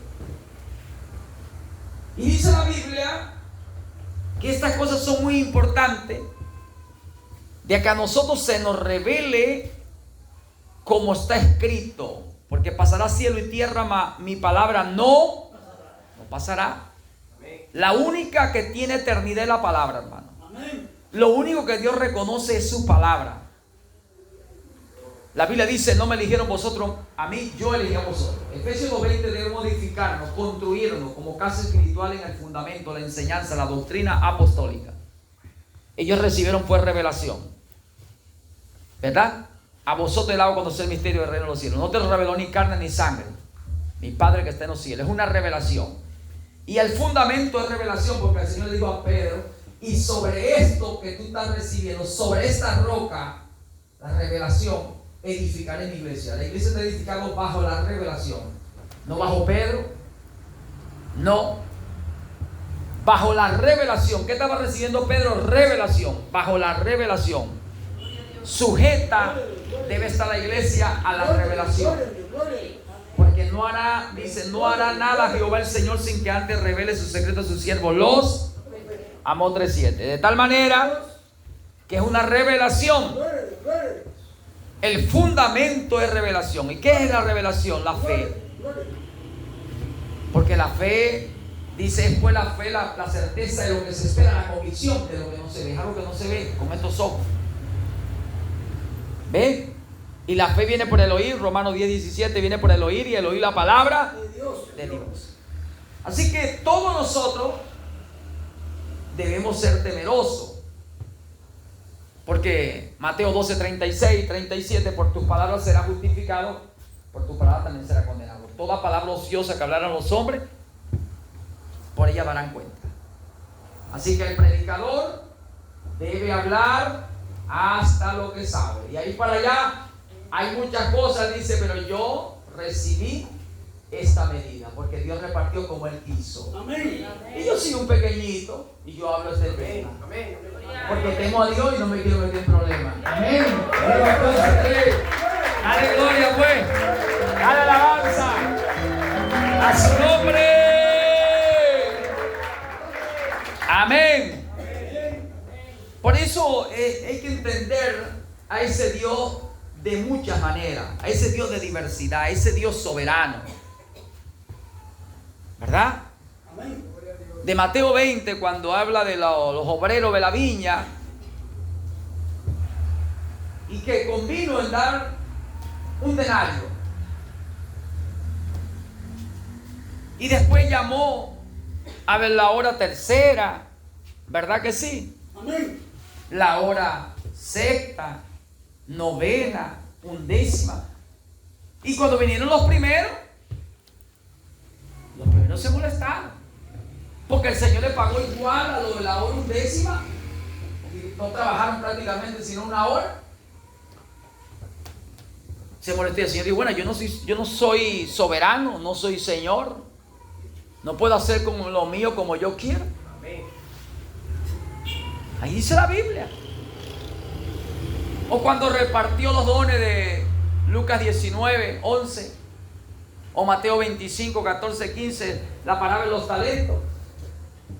Y dice la Biblia que estas cosas son muy importantes, de que a nosotros se nos revele como está escrito, porque pasará cielo y tierra, mas mi palabra no pasará. La única que tiene eternidad es la palabra, hermano. Lo único que Dios reconoce es su palabra. La Biblia dice, no me eligieron vosotros a mí, yo elegí a vosotros. Efesios 2:20, debemos edificarnos, construirnos como casa espiritual en el fundamento, la enseñanza, la doctrina apostólica. Ellos recibieron fue revelación, ¿verdad? A vosotros he dado a conocer el misterio del reino de los cielos. No te lo reveló ni carne ni sangre, mi Padre que está en los cielos. Es una revelación. Y el fundamento es revelación, porque el Señor le dijo a Pedro, y sobre esto que tú estás recibiendo, sobre esta roca, la revelación, edificaré mi iglesia. La iglesia está edificada bajo la revelación, no bajo Pedro, no, bajo la revelación. ¿Qué estaba recibiendo Pedro? Revelación, bajo la revelación. Sujeta debe estar la iglesia a la revelación, porque no hará, dice, no hará nada Jehová el Señor sin que antes revele sus secretos a sus siervos, los Amós 3:7. De tal manera que es una revelación. El fundamento es revelación. ¿Y qué es la revelación? La fe. Porque la fe, dice después la fe, la certeza de lo que se espera, la convicción de lo que no se ve. Es algo que no se ve con estos ojos. ¿Ve? Y la fe viene por el oír. Romanos 10:17 viene por el oír, y el oír la palabra de Dios. Así que todos nosotros debemos ser temerosos. Porque Mateo 12:36, 37, por tus palabras será justificado, por tus palabras también será condenado. Toda palabra ociosa que hablaran los hombres, por ella darán cuenta. Así que el predicador debe hablar hasta lo que sabe. Y ahí para allá hay muchas cosas, dice, pero yo recibí esta medida, porque Dios repartió como Él quiso. Amén. Y yo soy un pequeñito y yo hablo este tema. Amén. Porque temo a Dios y no me quiero meter en problemas. Amén. Dale gloria, pues. Dale alabanza a su nombre. Amén. Por eso hay que entender a ese Dios de muchas maneras, a ese Dios de diversidad, a ese Dios soberano. ¿Verdad? Amén. De Mateo 20, cuando habla de los obreros de la viña, y que convino en dar un denario. Y después llamó a ver la hora tercera, ¿verdad que sí? Amén. La hora sexta, novena, undécima. Y cuando vinieron los primeros se molestaron, porque el Señor le pagó igual a lo de la hora undécima, y no trabajaron prácticamente sino una hora. Se molestó y el Señor dijo: bueno, yo no soy soberano, no soy Señor, no puedo hacer como lo mío como yo quiero. Ahí dice la Biblia. O cuando repartió los dones de Lucas 19, 11, o Mateo 25, 14, 15, la parábola de los talentos.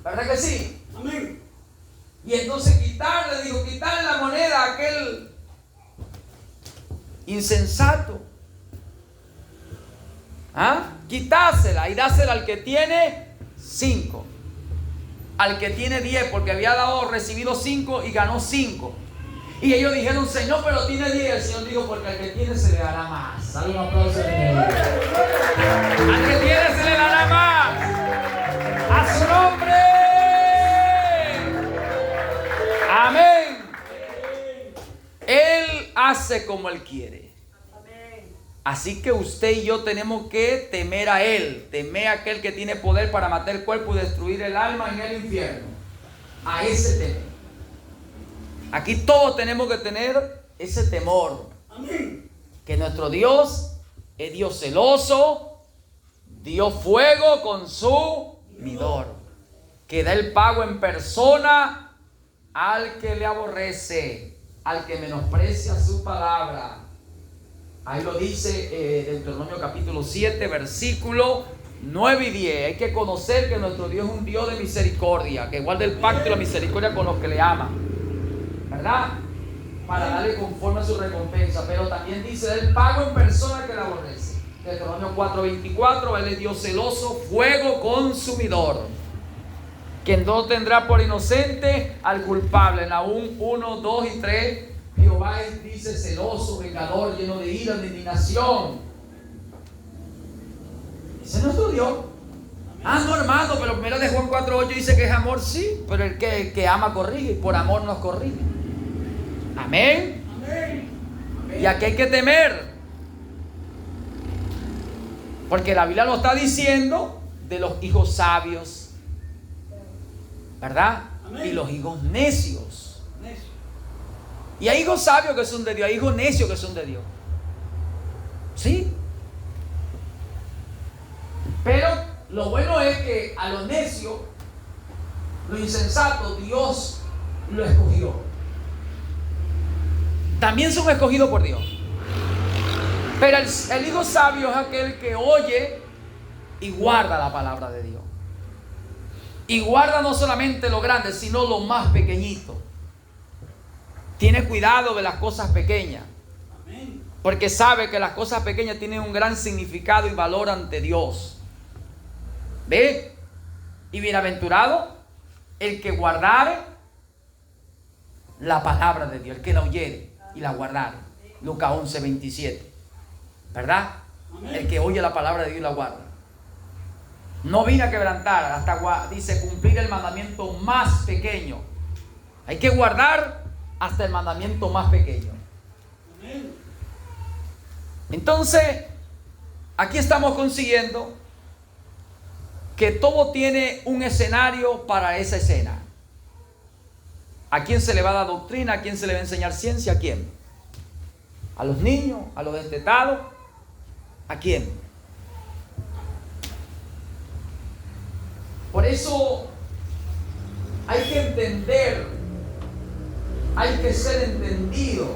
¿Verdad que sí? Amén. Y entonces quitarle la moneda a aquel insensato. Quitársela y dásela al que tiene 5. Al que tiene 10, porque había recibido 5 y ganó 5. Y ellos dijeron: Señor, pero tiene 10. El Señor dijo: porque al que tiene se le dará más. Dale un aplauso. Al que tiene se le dará más. A su nombre. Amén. Él hace como Él quiere. Así que usted y yo tenemos que temer a Él. Temer a aquel que tiene poder para matar el cuerpo y destruir el alma en el infierno. A ese temer. Aquí todos tenemos que tener ese temor. Amén. Que nuestro Dios es Dios celoso, Dios fuego consumidor, que da el pago en persona al que le aborrece, al que menosprecia su palabra. Ahí lo dice Deuteronomio capítulo 7, versículo 9 y 10. Hay que conocer que nuestro Dios es un Dios de misericordia, que guarda el pacto y la misericordia con los que le aman, ¿verdad? Para darle conforme a su recompensa. Pero también dice: del pago en persona que le aborrece. Deuteronomio 4:24, Él es Dios celoso, fuego consumidor, quien no tendrá por inocente al culpable. En Nahum 1, 2 y 3, Jehová dice: celoso, vengador, lleno de ira, de indignación. Ese es nuestro Dios. No, hermano, pero primero de Juan 4:8 dice que es amor. Sí, pero el que ama corrige, y por amor nos corrige. Amén. Amén. Y aquí hay que temer, porque la Biblia nos está diciendo de los hijos sabios, ¿verdad? Amén. Y los hijos necios. Y hay hijos sabios que son de Dios, hay hijos necios que son de Dios. ¿Sí? Pero lo bueno es que a los necios, lo insensato, Dios lo escogió. También son escogidos por Dios. Pero el hijo sabio es aquel que oye y guarda la palabra de Dios. Y guarda no solamente lo grande, sino lo más pequeñito. Tiene cuidado de las cosas pequeñas. Amén. Porque sabe que las cosas pequeñas tienen un gran significado y valor ante Dios. ¿Ve? Y bienaventurado el que guardare la palabra de Dios, el que la oyere y la guardare. Lucas 11:27. ¿Verdad? Amén. El que oye la palabra de Dios y la guarda. No vine a quebrantar, hasta dice cumplir el mandamiento más pequeño. Hay que guardar hasta el mandamiento más pequeño. Amén. Entonces, aquí estamos consiguiendo que todo tiene un escenario para esa escena. ¿A quién se le va a dar doctrina? ¿A quién se le va a enseñar ciencia? ¿A quién? ¿A los niños? ¿A los destetados? ¿A quién? eso hay que entender, hay que ser entendido,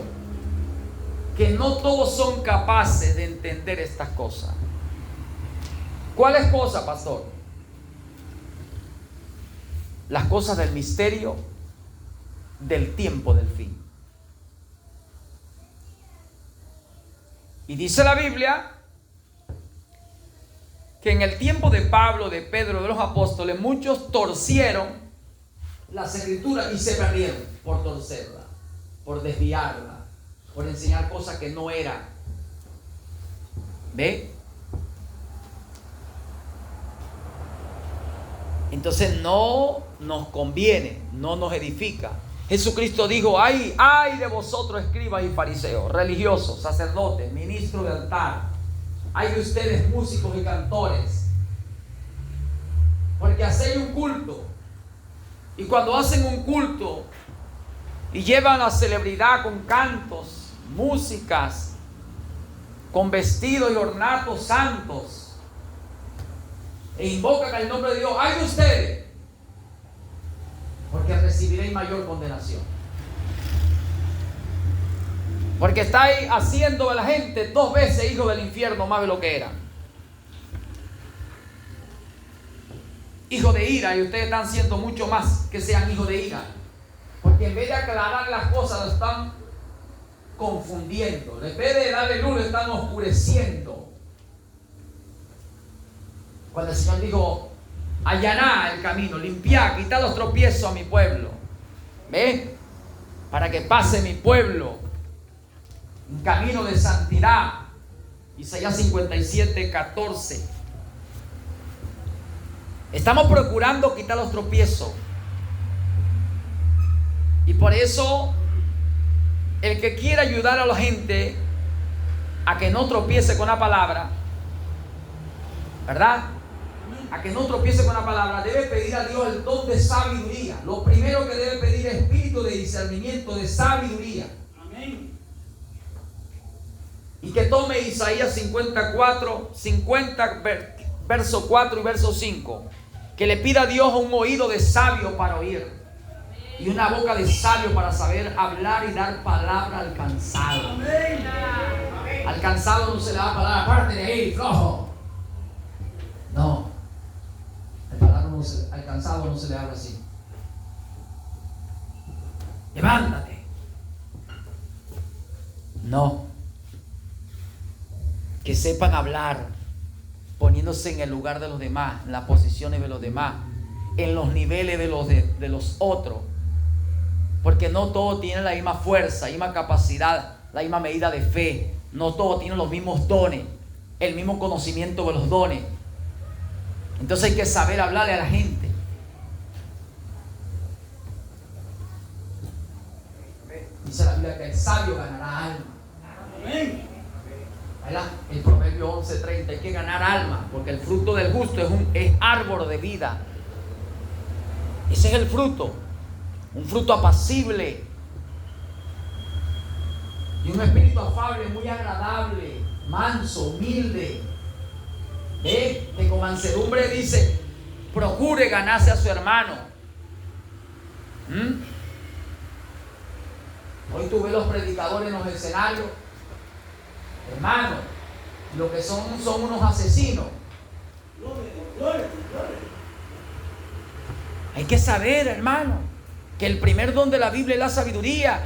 que no todos son capaces de entender estas cosas. ¿Cuáles cosas, pastor? Las cosas del misterio del tiempo del fin. Y dice la Biblia que en el tiempo de Pablo, de Pedro, de los apóstoles, muchos torcieron las escrituras y se perdieron por torcerla, por desviarla, por enseñar cosas que no eran. ¿Ve? Entonces no nos conviene, no nos edifica. Jesucristo dijo: ay de vosotros, escribas y fariseos, religiosos, sacerdotes, ministros de altar, ay de ustedes, músicos y cantores, porque hacéis un culto, y cuando hacen un culto y llevan la celebridad con cantos, músicas, con vestidos y ornatos santos, e invocan el nombre de Dios, ay de ustedes, porque recibiréis mayor condenación. Porque estáis haciendo a la gente 2 veces hijos del infierno más de lo que eran. Hijos de ira, y ustedes están siendo mucho más que sean hijos de ira. Porque en vez de aclarar las cosas, lo están confundiendo. En vez de darle luz, lo están oscureciendo. Cuando el Señor dijo: allaná el camino, limpiá, quitá los tropiezos a mi pueblo. ¿Ve? Para que pase mi pueblo un camino de santidad. Isaías 57:14. Estamos procurando quitar los tropiezos. Y por eso, el que quiera ayudar a la gente a que no tropiece con la palabra, ¿verdad? A que no tropiece con la palabra, debe pedir a Dios el don de sabiduría. Lo primero que debe pedir es espíritu de discernimiento, de sabiduría. Amén. Y que tome Isaías 50, verso 4 y verso 5. Que le pida a Dios un oído de sabio para oír, y una boca de sabio para saber hablar y dar palabra al cansado. Amén. Al cansado no se le da palabra: aparte de ahí, flojo. No. Al cansado no se le habla así. Levántate. No. Que sepan hablar, poniéndose en el lugar de los demás, en las posiciones de los demás, en los niveles de los otros. Porque no todos tienen la misma fuerza, la misma capacidad, la misma medida de fe. No todos tienen los mismos dones, el mismo conocimiento de los dones. Entonces hay que saber hablarle a la gente. Dice la Biblia que el sabio ganará alma. Amén. ¿Verdad? El Proverbio 11:30, hay que ganar alma, porque el fruto del justo es árbol de vida. Ese es el fruto, un fruto apacible y un espíritu afable, muy agradable, manso, humilde. Que con mansedumbre dice: procure ganarse a su hermano. Hoy tú ves los predicadores en los escenarios, hermano, lo que son unos asesinos. Gloria. Hay que saber, hermano, que el primer don de la Biblia es la sabiduría.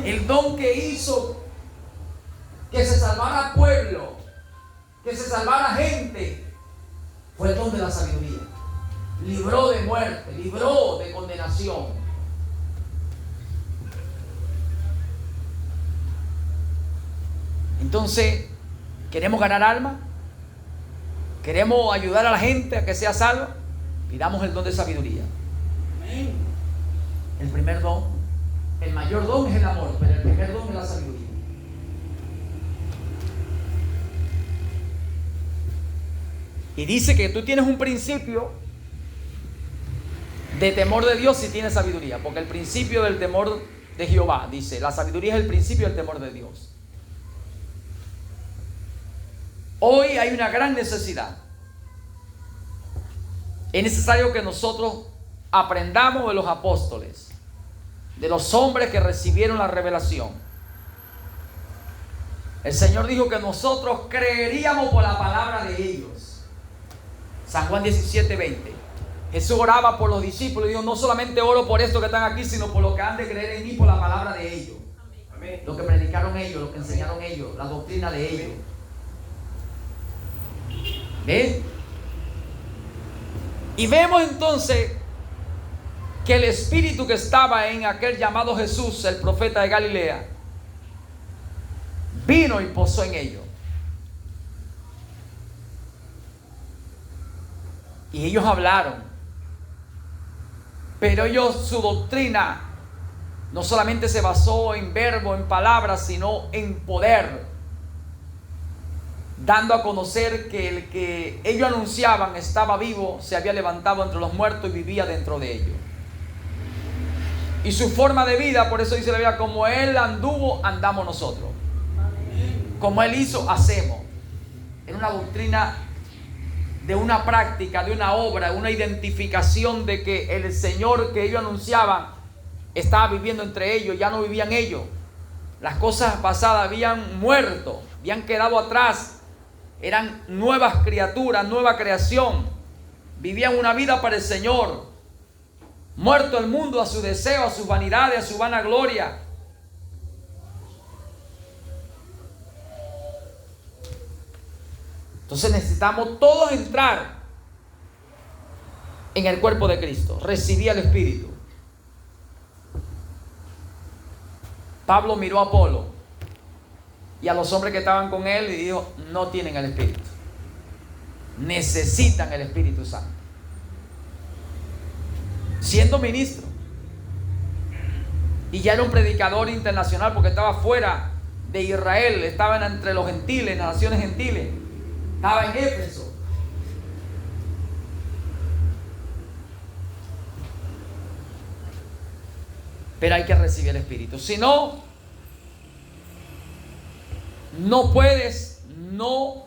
El don que hizo que se salvara pueblo, que se salvara gente, fue el don de la sabiduría. Libró de muerte, libró de condenación. Entonces, ¿queremos ganar alma? ¿Queremos ayudar a la gente a que sea salva? Pidamos el don de sabiduría. Amén. El primer don, el mayor don es el amor, pero el primer don es la sabiduría. Y dice que tú tienes un principio de temor de Dios si tienes sabiduría, porque el principio del temor de Jehová, dice, la sabiduría es el principio del temor de Dios. Hoy hay una gran necesidad Es necesario que nosotros aprendamos de los apóstoles, de los hombres que recibieron la revelación. El Señor dijo que nosotros creeríamos por la palabra de ellos. San Juan 17:20. Jesús oraba por los discípulos y dijo: no solamente oro por esto que están aquí, sino por lo que han de creer en mí por la palabra de ellos. Amén. Lo que predicaron ellos, lo que enseñaron ellos, la doctrina de ellos. ¿Ves? Y vemos entonces que el espíritu que estaba en aquel llamado Jesús, el profeta de Galilea, vino y posó en ellos. Y ellos hablaron, pero ellos, su doctrina no solamente se basó en verbo, en palabras, sino en poder, dando a conocer que el que ellos anunciaban estaba vivo, se había levantado entre los muertos y vivía dentro de ellos. Y su forma de vida, por eso dice la Biblia, como Él anduvo, andamos nosotros. Como Él hizo, hacemos. Era una doctrina de una práctica, de una obra, una identificación de que el Señor que ellos anunciaban estaba viviendo entre ellos, ya no vivían ellos. Las cosas pasadas habían muerto, habían quedado atrás. Eran nuevas criaturas, nueva creación. Vivían una vida para el Señor. Muerto el mundo a su deseo, a sus vanidades, a su vanagloria. Entonces necesitamos todos entrar en el cuerpo de Cristo, recibir el Espíritu. Pablo miró a Apolo y a los hombres que estaban con él y dijo: no tienen el Espíritu, necesitan el Espíritu Santo. Siendo ministro, y ya era un predicador internacional porque estaba fuera de Israel, estaba entre los gentiles, las naciones gentiles, estaba en Éfeso. Pero hay que recibir el Espíritu, si no, no puedes, no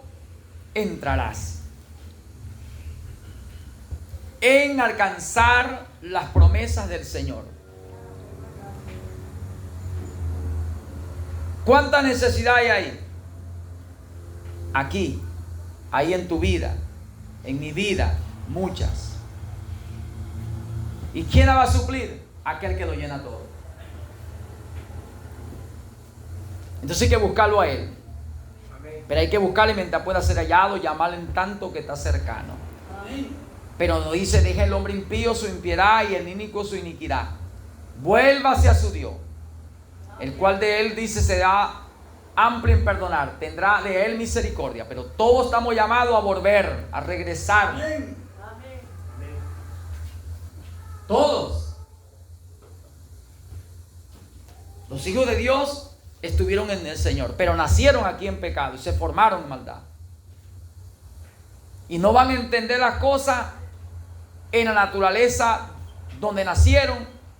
entrarás en alcanzar las promesas del Señor. ¿Cuánta necesidad hay ahí? Aquí, ahí en tu vida, en mi vida, muchas. ¿Y quién la va a suplir? Aquel que lo llena todo. Entonces hay que buscarlo a Él. Pero hay que buscarle mientras pueda ser hallado, llamarle en tanto que está cercano. Pero no dice: deje el hombre impío su impiedad y el inicuo su iniquidad. Vuélvase a su Dios, el cual de Él dice será amplio en perdonar, tendrá de Él misericordia. Pero todos estamos llamados a volver, a regresar. Amén. Todos. Los hijos de Dios estuvieron en el Señor, pero nacieron aquí en pecado y se formaron en maldad. Y no van a entender las cosas en la naturaleza donde nacieron,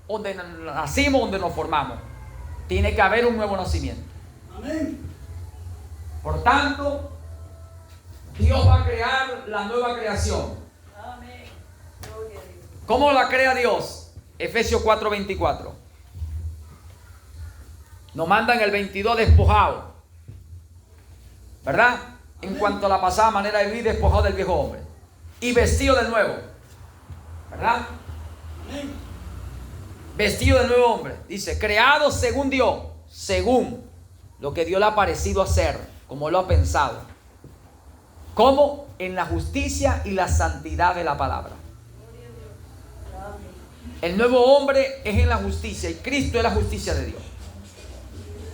donde nacimos, donde nos formamos. Tiene que haber un nuevo nacimiento. Amén. Por tanto, Dios va a crear la nueva creación. Amén. ¿Cómo la crea Dios? Efesios 4:24. Nos mandan el 22 despojado, ¿verdad? En cuanto a la pasada manera de vivir, despojado del viejo hombre y vestido del nuevo, ¿verdad? Vestido del nuevo hombre. Dice: creado según Dios, según lo que Dios le ha parecido hacer, como lo ha pensado. ¿Cómo? En la justicia y la santidad de la palabra. El nuevo hombre es en la justicia y Cristo es la justicia de Dios.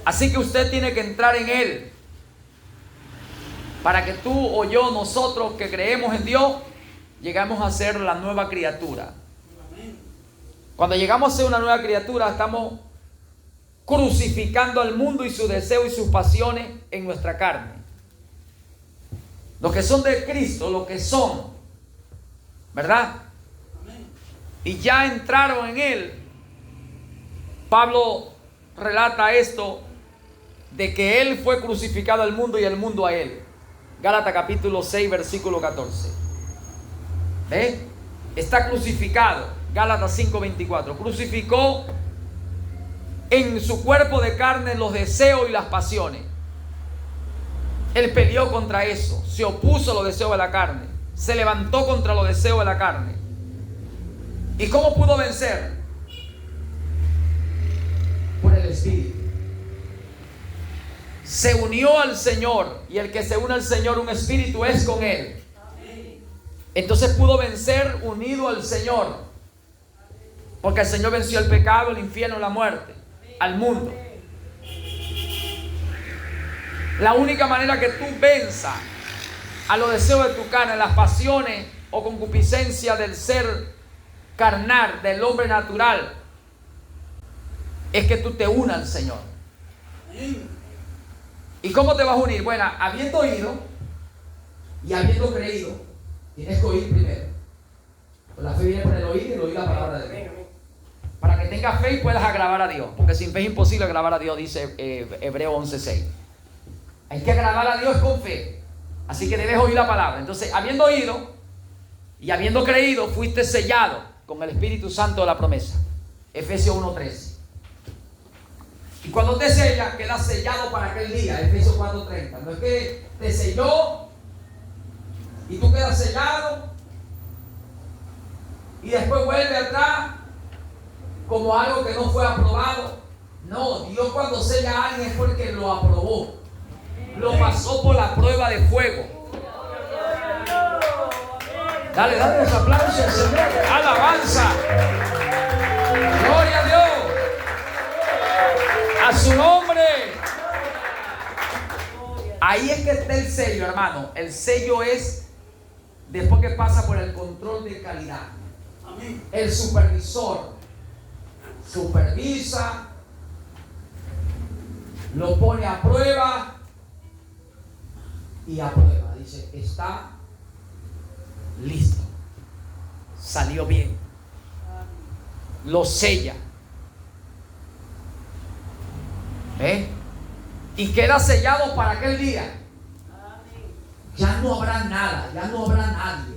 Así que usted tiene que entrar en Él para que tú o yo, nosotros que creemos en Dios, llegamos a ser la nueva criatura. Cuando llegamos a ser una nueva criatura, estamos crucificando al mundo y sus deseos y sus pasiones en nuestra carne. Los que son de Cristo, los que son, ¿verdad? Y ya entraron en Él. Pablo relata esto de que Él fue crucificado al mundo y el mundo a Él. Gálatas capítulo 6 versículo 14. ¿Ve? está crucificado. Gálatas 5:24. Crucificó en su cuerpo de carne los deseos y las pasiones. Él peleó contra eso, se opuso a los deseos de la carne, se levantó contra los deseos de la carne. ¿Y cómo pudo vencer? Por el Espíritu. Se unió al Señor, y el que se une al Señor, un espíritu es con Él. Entonces pudo vencer unido al Señor, porque el Señor venció el pecado, el infierno, la muerte, al mundo. La única manera que tú venzas a los deseos de tu carne, las pasiones o concupiscencia del ser carnal, del hombre natural, es que tú te unas al Señor. ¿Y cómo te vas a unir? Bueno, habiendo oído y habiendo creído, tienes que oír primero. Pues la fe viene por el oír y el oír la palabra de Dios. Para que tengas fe y puedas agradar a Dios, porque sin fe es imposible agradar a Dios, dice Hebreos 11:6. Hay que agradar a Dios con fe. Así que debes oír la palabra. Entonces, habiendo oído y habiendo creído, fuiste sellado con el Espíritu Santo de la promesa. Efesios 1:13. Y cuando te sella, quedas sellado para aquel día. Efesios 4:30. No es que te selló y tú quedas sellado y después vuelve atrás como algo que no fue aprobado. No, Dios cuando sella a alguien es porque lo aprobó. Lo pasó por la prueba de fuego. Dale los aplausos al Señor. Alabanza. Gloria a Dios. A su nombre. Ahí es que está el sello, hermano. El sello es después que pasa por el control de calidad. El supervisor supervisa, lo pone a prueba y aprueba. Dice, está listo, salió bien, lo sella. Y queda sellado para aquel día. Ya no habrá nada, ya no habrá nadie,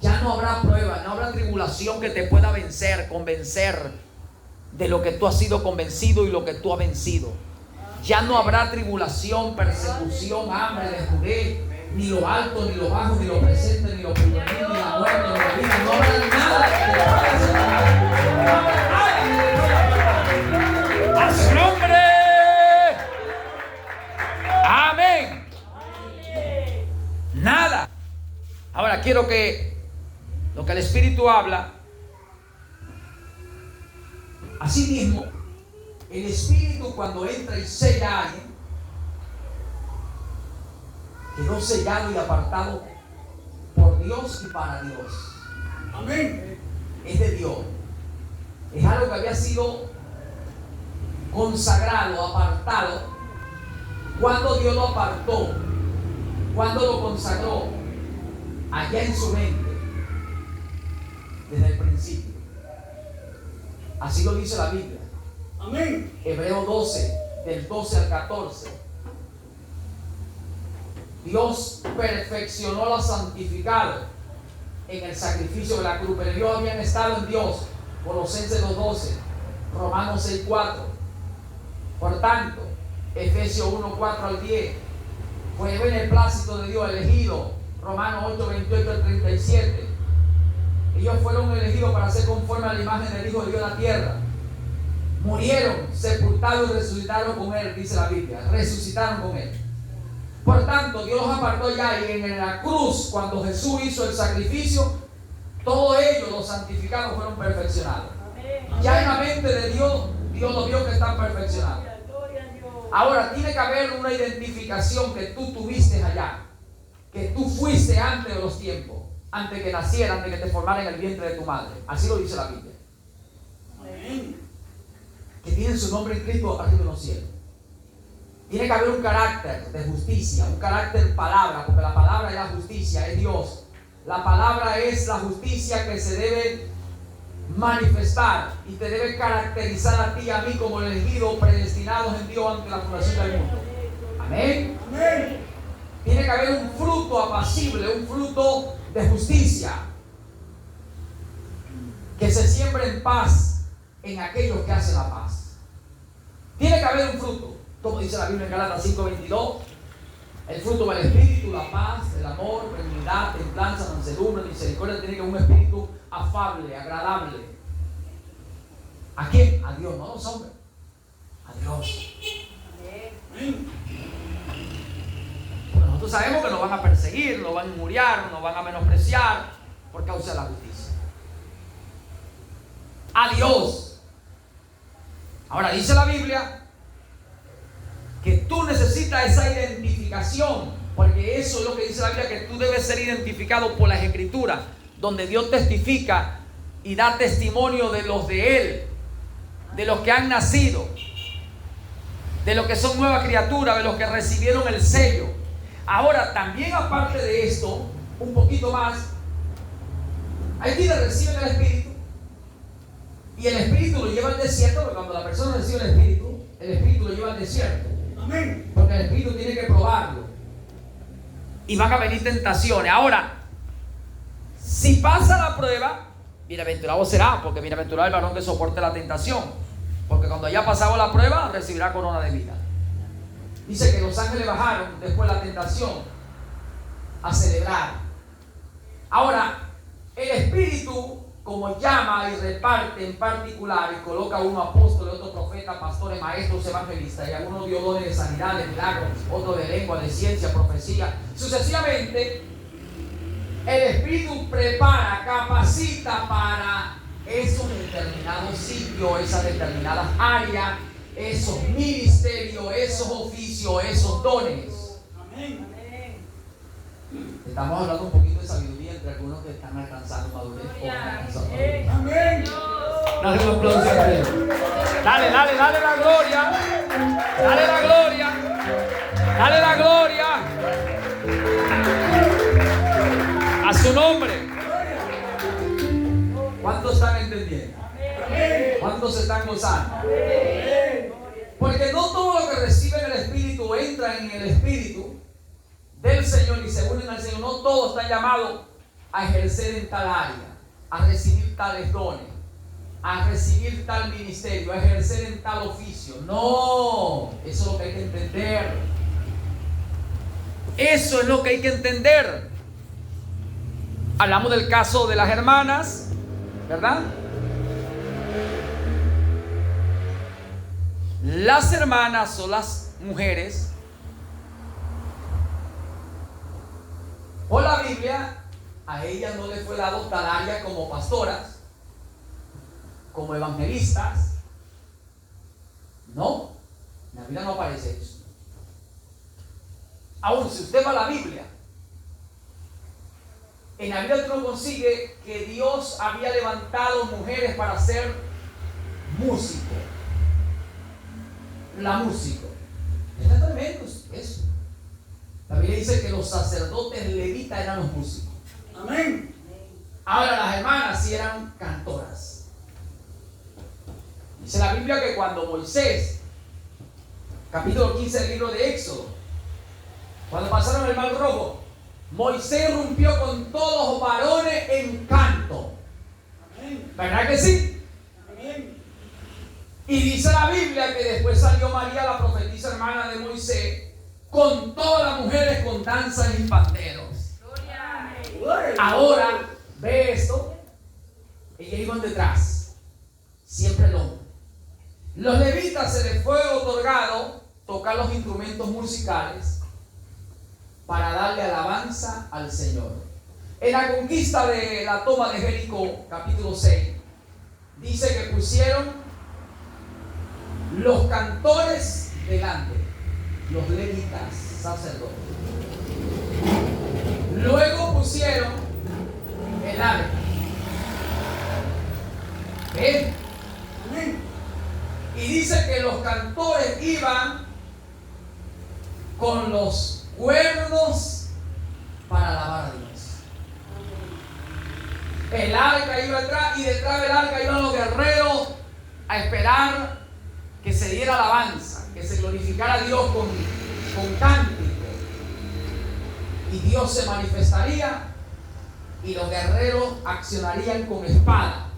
ya no habrá prueba, no habrá tribulación que te pueda vencer, convencer de lo que tú has sido convencido y lo que tú has vencido. Ya no habrá tribulación, persecución, hambre, desnudez, ni lo alto, ni lo bajo, ni lo presente, ni lo futuro, ni la muerte, ni la vida. No habrá nada que te pueda hacer. ¡A su nombre! ¡Amén! Nada. Ahora quiero que lo que el Espíritu habla, así mismo, el Espíritu cuando entra y sella a alguien, quedó sellado y apartado por Dios y para Dios. Amén. Es de Dios. Es algo que había sido consagrado, apartado. Cuando Dios lo apartó, cuando lo consagró, allá en su mente, desde el principio. Así lo dice la Biblia. Amén. Hebreos 12, del 12 al 14. Dios perfeccionó la santificado en el sacrificio de la cruz, pero ellos habían estado en Dios. Colosenses 2:12, Romanos 6:4. Por tanto, Efesios 1:4 al 10, fue beneplácito de Dios elegido. Romanos 8:28 al 37. Ellos fueron elegidos para ser conforme a la imagen del Hijo de Dios en la tierra. Murieron, sepultados y resucitaron con Él, dice la Biblia. Resucitaron con Él. Por tanto, Dios los apartó ya, y en la cruz, cuando Jesús hizo el sacrificio, todos ellos, los santificados, fueron perfeccionados. Ya en la mente de Dios, Dios los vio que están perfeccionados. Ahora, tiene que haber una identificación que tú tuviste allá, que tú fuiste antes de los tiempos, antes que naciera, antes que te formara en el vientre de tu madre. Así lo dice la Biblia. Que tienen su nombre inscrito arriba en los cielos. Tiene que haber un carácter de justicia, un carácter palabra, porque la palabra es la justicia, es Dios. La palabra es la justicia que se debe manifestar y te debe caracterizar a ti y a mí como elegidos, predestinados en Dios ante la fundación del mundo. Amén. Amén. Tiene que haber un fruto apacible, un fruto de justicia. que se siembre en paz en aquellos que hacen la paz. Tiene que haber un fruto, como dice la Biblia en Gálatas 5:22. El fruto del Espíritu, la paz, el amor, benignidad, templanza, mansedumbre, misericordia. Tiene que haber un espíritu afable, agradable. ¿A quién? A Dios, no a los hombres. A Dios. Bueno, nosotros sabemos que nos van a perseguir, nos van a injuriar, nos van a menospreciar por causa de la justicia. A Dios. Ahora dice la Biblia que tú necesitas esa identificación, porque eso es lo que dice la Biblia, que tú debes ser identificado por las Escrituras, donde Dios testifica y da testimonio de los de Él, de los que han nacido, de los que son nuevas criaturas, de los que recibieron el sello. Ahora, también aparte de esto, un poquito más, hay quienes reciben el Espíritu y el Espíritu lo lleva al desierto, porque cuando la persona recibe el Espíritu lo lleva al desierto. Amén. Porque el Espíritu tiene que probarlo. Y van a venir tentaciones. Ahora, si pasa la prueba, bienaventurado será, porque bienaventurado el varón que soporte la tentación. Porque cuando haya pasado la prueba, recibirá corona de vida. Dice que los ángeles bajaron después de la tentación a celebrar. Ahora, el Espíritu, como llama y reparte en particular y coloca uno apóstol, otro profeta, pastores, maestros, evangelistas, y algunos dio dones de sanidad, de milagros, otros de lengua, de ciencia, profecía, sucesivamente. El Espíritu prepara, capacita para esos determinados sitios, esas determinadas áreas, esos ministerios, esos oficios, esos dones. Amén. Estamos hablando un poquito de sabiduría entre algunos que están alcanzando madurez. Amén. Dale un aplauso a Él. Dale la gloria. Dale la gloria. Dale la gloria. A su nombre. ¿Cuántos están entendiendo? ¿Cuántos se están gozando? Porque no todo lo que reciben el Espíritu entra en el Espíritu del Señor y se unen al Señor. No todos están llamados a ejercer en tal área, a recibir tales dones, a recibir tal ministerio, a ejercer en tal oficio. No, eso es lo que hay que entender. Eso es lo que hay que entender. Hablamos del caso de las hermanas, ¿verdad? Las hermanas o las mujeres, por la Biblia, a ellas no les fue dado tal área como pastoras, como evangelistas. No, en la Biblia no aparece eso. Aún si usted va a la Biblia, en la Biblia usted no consigue que Dios había levantado mujeres para ser músicos. La música. Es tremendo eso. La Biblia dice que los sacerdotes levitas eran los músicos. Amén. Ahora las hermanas sí eran cantoras. Dice la Biblia que cuando Moisés, capítulo 15 del libro de Éxodo, cuando pasaron el Mar Rojo, Moisés rompió con todos los varones en canto. Amén. ¿Verdad que sí? Amén. Y dice la Biblia que después salió María, la profetisa hermana de Moisés, con todas las mujeres con danzas y panderos. Ahora, ve esto, ellos iban detrás, siempre el hombre. Los levitas se les fue otorgado tocar los instrumentos musicales para darle alabanza al Señor. En la conquista de la toma de Jericó, capítulo 6, dice que pusieron los cantores delante, los levitas, sacerdotes. Luego pusieron el arca. ¿Ven? Y dice que los cantores iban con los cuernos para alabar a Dios. El arca iba atrás y detrás del arca iban los guerreros a esperar que se diera alabanza, que se glorificara a Dios con cántico. Y Dios se manifestaría y los guerreros accionarían con espada.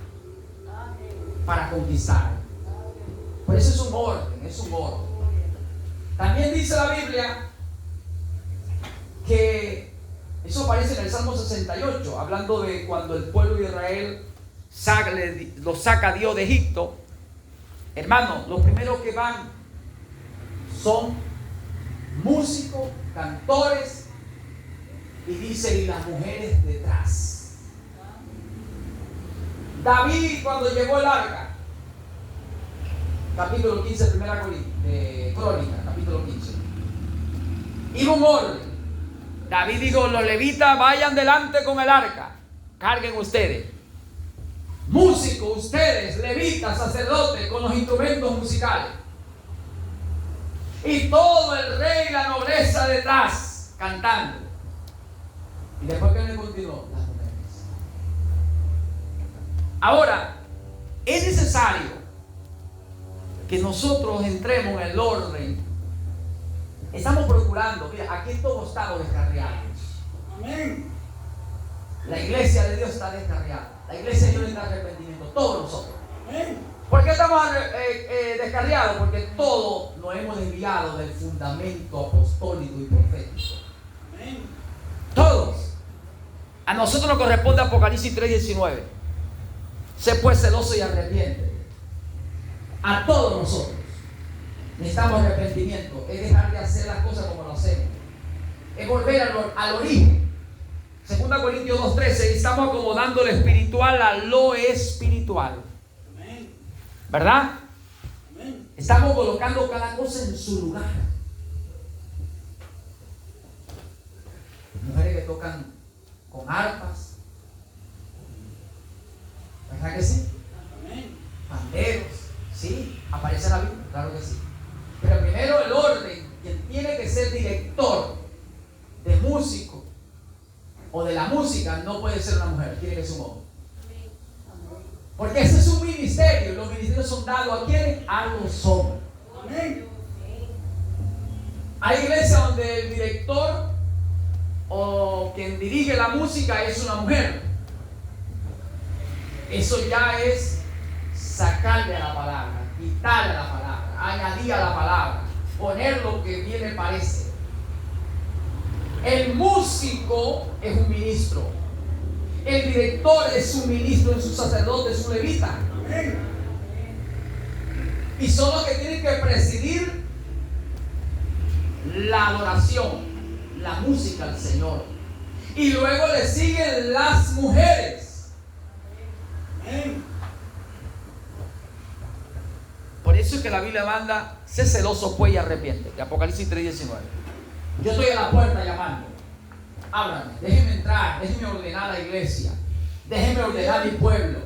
para conquistar. Por eso es un orden, es un orden. También dice la Biblia que eso aparece en el Salmo 68, hablando de cuando el pueblo de Israel lo saca Dios de Egipto. Hermano, los primeros que van son músicos, cantores, y dice, y las mujeres detrás. David, cuando llegó el arca, capítulo 15, primera Crónica, capítulo 15, iba un orden. David dijo, los levitas vayan delante con el arca, carguen ustedes. Músicos, ustedes, levitas, sacerdotes, con los instrumentos musicales. Y todo el rey y la nobleza detrás, cantando. Y después que le continuó, las mujeres. Ahora, es necesario que nosotros entremos en el orden. Estamos procurando, mira, aquí todos estamos descarriados. Amén. La iglesia de Dios está descarriada. La iglesia de Dios está en arrepentimiento, todos nosotros. Amén. ¿Por qué estamos descarriados? Porque todos nos hemos desviado del fundamento apostólico y profético. Amén. Todos. A nosotros nos corresponde Apocalipsis 3:19. Sé pues celoso y arrepiente. A todos nosotros necesitamos arrepentimiento. Es dejar de hacer las cosas como lo hacemos. Es volver al origen. 2 Corintios 2:13. Estamos acomodando lo espiritual a lo espiritual. Amén. ¿Verdad? Amén. Estamos colocando cada cosa en su lugar. Mujeres que tocan con arpas. ¿Verdad que sí? Amén. Panderos. Sí, aparece en la Biblia, claro que sí. Pero primero el orden. Quien tiene que ser director de músico o de la música no puede ser una mujer, tiene que ser un hombre. Porque ese es un ministerio. Los ministerios son dados a quiénes? A los hombres. Amén. Hay iglesias donde el director o quien dirige la música es una mujer. Eso ya es sacarle a la palabra, quitarle a la palabra, añadir a la palabra, poner lo que bien le parece. El músico es un ministro. El director es un ministro, es un sacerdote, es un levita. Amén. Y son los que tienen que presidir la adoración, la música al Señor. Y luego le siguen las mujeres. Amén. Por eso es que la Biblia manda, sé celoso pues y arrepiente. Apocalipsis 3:19. Yo estoy a la puerta llamando. Ábrame, déjenme entrar, déjenme ordenar la iglesia, déjenme ordenar mi pueblo.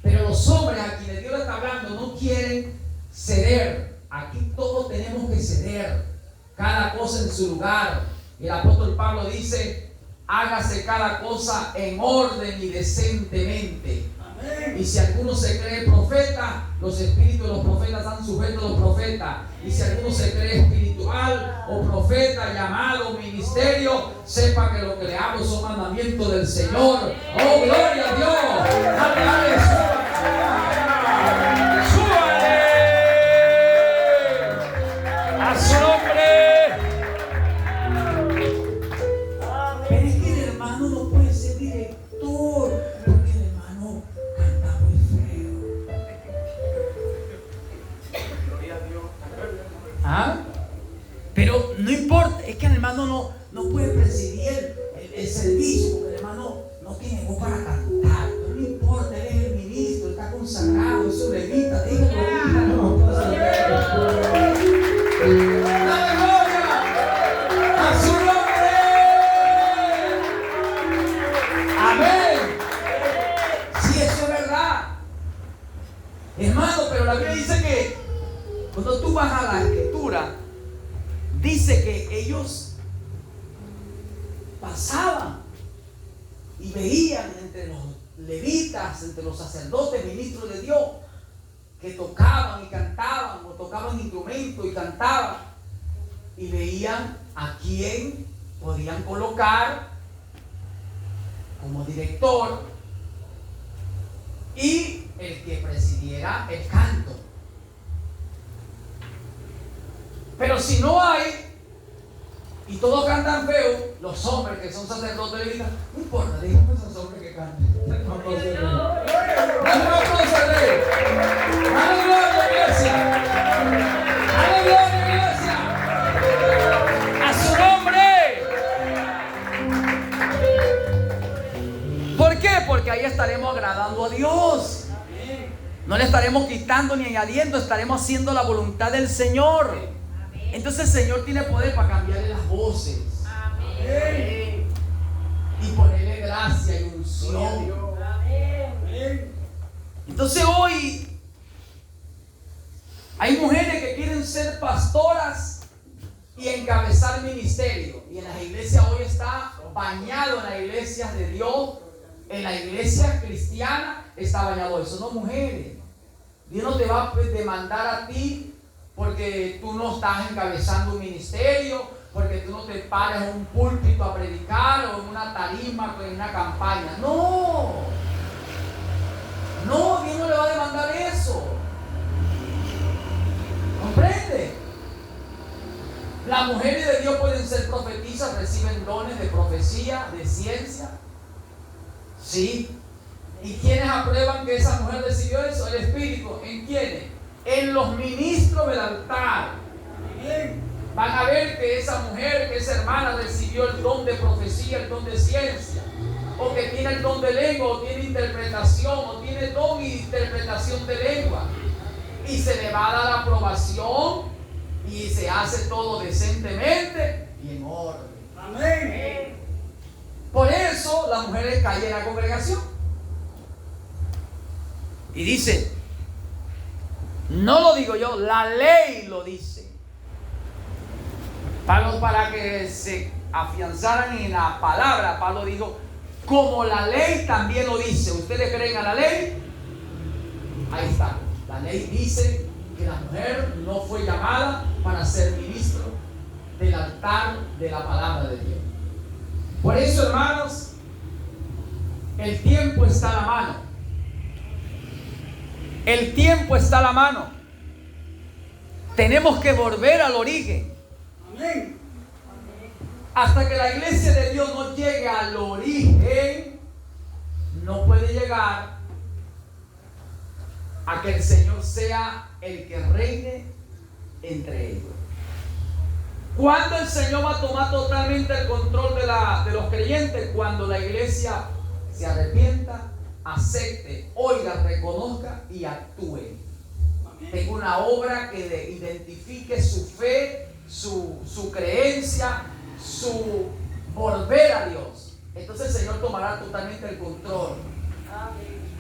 Pero los hombres a quienes Dios le está hablando no quieren ceder. Aquí todos tenemos que ceder, cada cosa en su lugar. Y el apóstol Pablo dice, hágase cada cosa en orden y decentemente. Amén. Y si alguno se cree profeta, los espíritus de los profetas están sujetos a los profetas. Y si alguno se cree espiritual o profeta, llamado, ministerio, sepa que lo que le hablo son mandamientos del Señor. ¡Oh, gloria a Dios! ¡Dale, dale, súbale! ¡A su nombre! Pero es que el hermano no puede ser director, porque el hermano canta muy feo. ¿Ah? Pero no importa, es que el hermano no puede presidir el servicio, porque el hermano no tiene voz para cantar. Pero no importa, él es el ministro, está consagrado, es un levita, dígalo. ¡Dale gloria a su nombre! ¡Amén! Sí, eso es verdad. Hermano, pero la Biblia dice que cuando tú vas a la escritura, dice que ellos pasaban y veían entre los levitas, entre los sacerdotes, ministros de Dios, que tocaban y cantaban, o tocaban instrumentos y cantaban, y veían a quién podían colocar como director, y el que presidiera el canto. Pero si no hay, y todos cantan feo, los hombres que son sacerdotes le dicen, no importa, díganme esos hombres que canten. Dale un aplauso al Rey. Dale gloria, iglesia. Dale gloria, iglesia. A su nombre. ¿Por qué? Porque ahí estaremos agradando a Dios. No le estaremos quitando ni añadiendo, estaremos haciendo la voluntad del Señor. Entonces el Señor tiene poder para cambiarle las voces. Amén. Y ponerle gracia y unción. Amén. Entonces hoy hay mujeres que quieren ser pastoras y encabezar ministerio. Y en las iglesias hoy está bañado, en las iglesias de Dios, en la iglesia cristiana está bañado eso. No, mujeres. Dios no te va a demandar a ti porque tú no estás encabezando un ministerio, porque tú no te pares en un púlpito a predicar o en una tarima, en una campaña. No, Dios no le va a demandar eso. ¿Comprende? Las mujeres de Dios pueden ser profetisas, reciben dones de profecía, de ciencia. Sí. ¿Y quiénes aprueban que esa mujer recibió eso? El Espíritu. ¿En quiénes? En los ministros del altar. Van a ver que esa mujer, que esa hermana recibió el don de profecía, el don de ciencia, o que tiene el don de lengua, o tiene interpretación, o tiene don y interpretación de lengua, y se le va a dar aprobación y se hace todo decentemente y en orden. Amén. Por eso las mujeres callan en la congregación y dicen, no lo digo yo, la ley lo dice. Pablo, para que se afianzaran en la palabra, Pablo dijo, como la ley también lo dice. ¿Ustedes creen a la ley? Ahí está. La ley dice que la mujer no fue llamada para ser ministro del altar de la palabra de Dios. Por eso, hermanos, el tiempo está a la mano. El tiempo está a la mano. Tenemos que volver al origen. Amén. Hasta que la iglesia de Dios no llegue al origen, no puede llegar a que el Señor sea el que reine entre ellos. ¿Cuándo el Señor va a tomar totalmente el control de los creyentes? Cuando la iglesia se arrepienta, acepte, oiga, reconozca y actúe. Tenga una obra que identifique su fe, su creencia, su volver a Dios. Entonces el Señor tomará totalmente el control.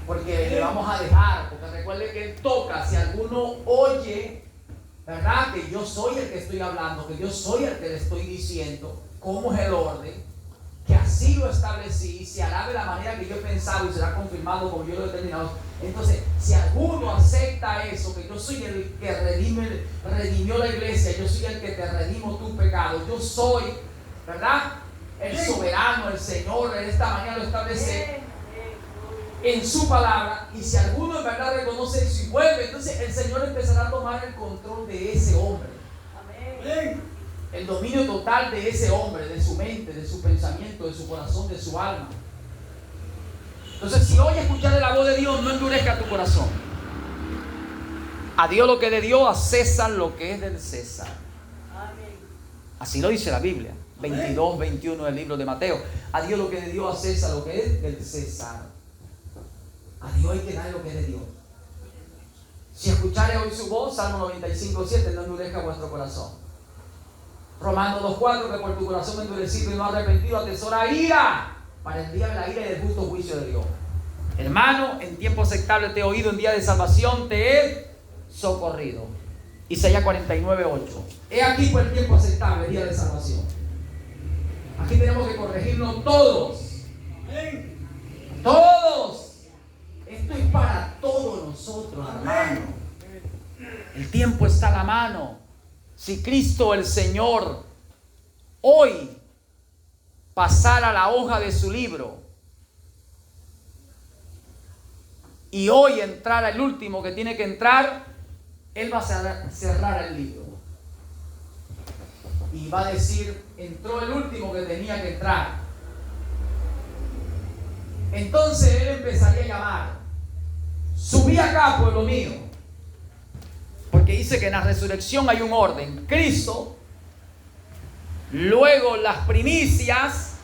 Porque le vamos a dejar, porque recuerde que Él toca. Si alguno oye, ¿verdad? Que yo soy el que estoy hablando, que yo soy el que le estoy diciendo cómo es el orden, que así lo establecí, se hará de la manera que yo he pensado y será confirmado como yo lo he determinado. Entonces, si alguno acepta eso, que yo soy el que redimió la iglesia, yo soy el que te redimo tus pecados, yo soy, ¿verdad? El soberano, el Señor, en esta mañana lo establece en su palabra. Y si alguno en verdad reconoce eso y vuelve, entonces el Señor empezará a tomar el control de ese hombre. Amén. El dominio total de ese hombre, de su mente, de su pensamiento, de su corazón, de su alma. Entonces, si hoy escuchar la voz de Dios, no endurezca tu corazón. A Dios lo que es de Dios, a César lo que es del César. Así lo dice la Biblia, 22, 21 del libro de Mateo. A Dios lo que es de Dios, a César lo que es del César. A Dios hay que dar lo que es de Dios. Si escuchare hoy su voz, Salmo 95, 7, no endurezca vuestro corazón. Romanos 2:4, que por tu corazón endurecido y no arrepentido atesora ira para el día de la ira y del justo juicio de Dios. Hermano, en tiempo aceptable te he oído, en día de salvación te he socorrido. Isaías 49:8. He aquí por el tiempo aceptable, día de salvación. Aquí tenemos que corregirnos todos. Todos. Esto es para todos nosotros, hermano. El tiempo está a la mano. Si Cristo el Señor hoy pasara la hoja de su libro y hoy entrara el último que tiene que entrar, Él va a cerrar el libro. Y va a decir, entró el último que tenía que entrar. Entonces Él empezaría a llamar, subí acá, pueblo mío. Porque dice que en la resurrección hay un orden. Cristo, luego las primicias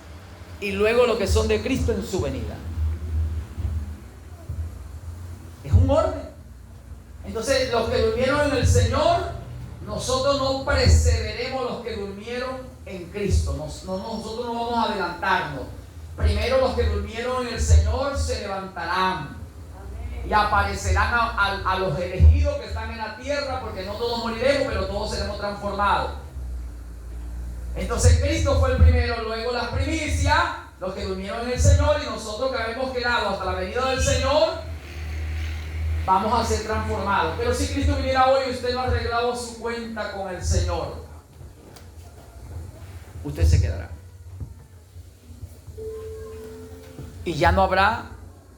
y luego lo que son de Cristo en su venida. Es un orden. Entonces los que durmieron en el Señor, nosotros no precederemos los que durmieron en Cristo. Nosotros no vamos a adelantarnos. Primero los que durmieron en el Señor se levantarán y aparecerán a los elegidos que están en la tierra, porque no todos moriremos, pero todos seremos transformados. Entonces Cristo fue el primero, luego las primicias, los que durmieron en el Señor, y nosotros que habemos quedado hasta la venida del Señor, vamos a ser transformados. Pero si Cristo viniera hoy y usted no ha arreglado su cuenta con el Señor, usted se quedará. Y ya no habrá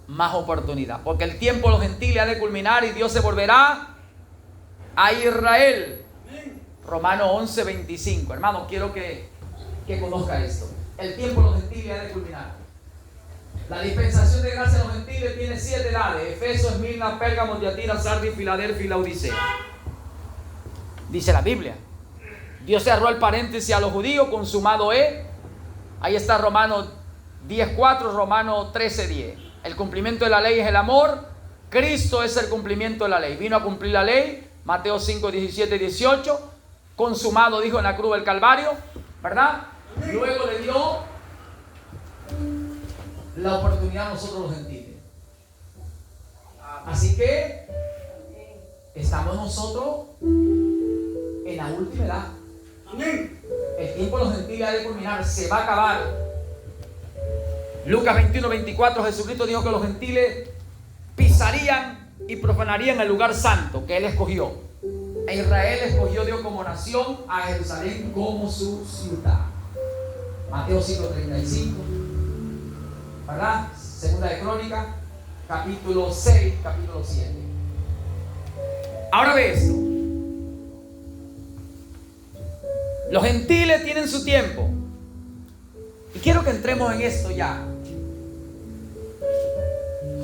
más oportunidad, porque el tiempo de los gentiles ha de culminar y Dios se volverá a Israel. Romanos 11:25. Hermano, quiero que conozca esto. El tiempo de los gentiles ha de culminar. La dispensación de gracia de los gentiles tiene 7 edades: Efeso, Esmirna, Pérgamo, Tiatira, Sardis, Filadelfia y Laodicea. Dice la Biblia. Dios cerró el paréntesis a los judíos, consumado es. Ahí está Romanos 10:4, Romanos 13:10. El cumplimiento de la ley es el amor. Cristo es el cumplimiento de la ley. Vino a cumplir la ley. Mateo 5:17-18. Consumado, dijo en la cruz del Calvario, ¿verdad? Luego le dio la oportunidad a nosotros los gentiles. Así que estamos nosotros en la última edad. Amén. El tiempo de los gentiles ha de culminar, se va a acabar. Lucas 21:24, Jesucristo dijo que los gentiles pisarían y profanarían el lugar santo que Él escogió. A Israel escogió Dios como nación, a Jerusalén como su ciudad. Mateo 5:35, ¿verdad? Segunda de Crónicas, capítulo 6, capítulo 7. Ahora ve esto. Los gentiles tienen su tiempo. Y quiero que entremos en esto ya.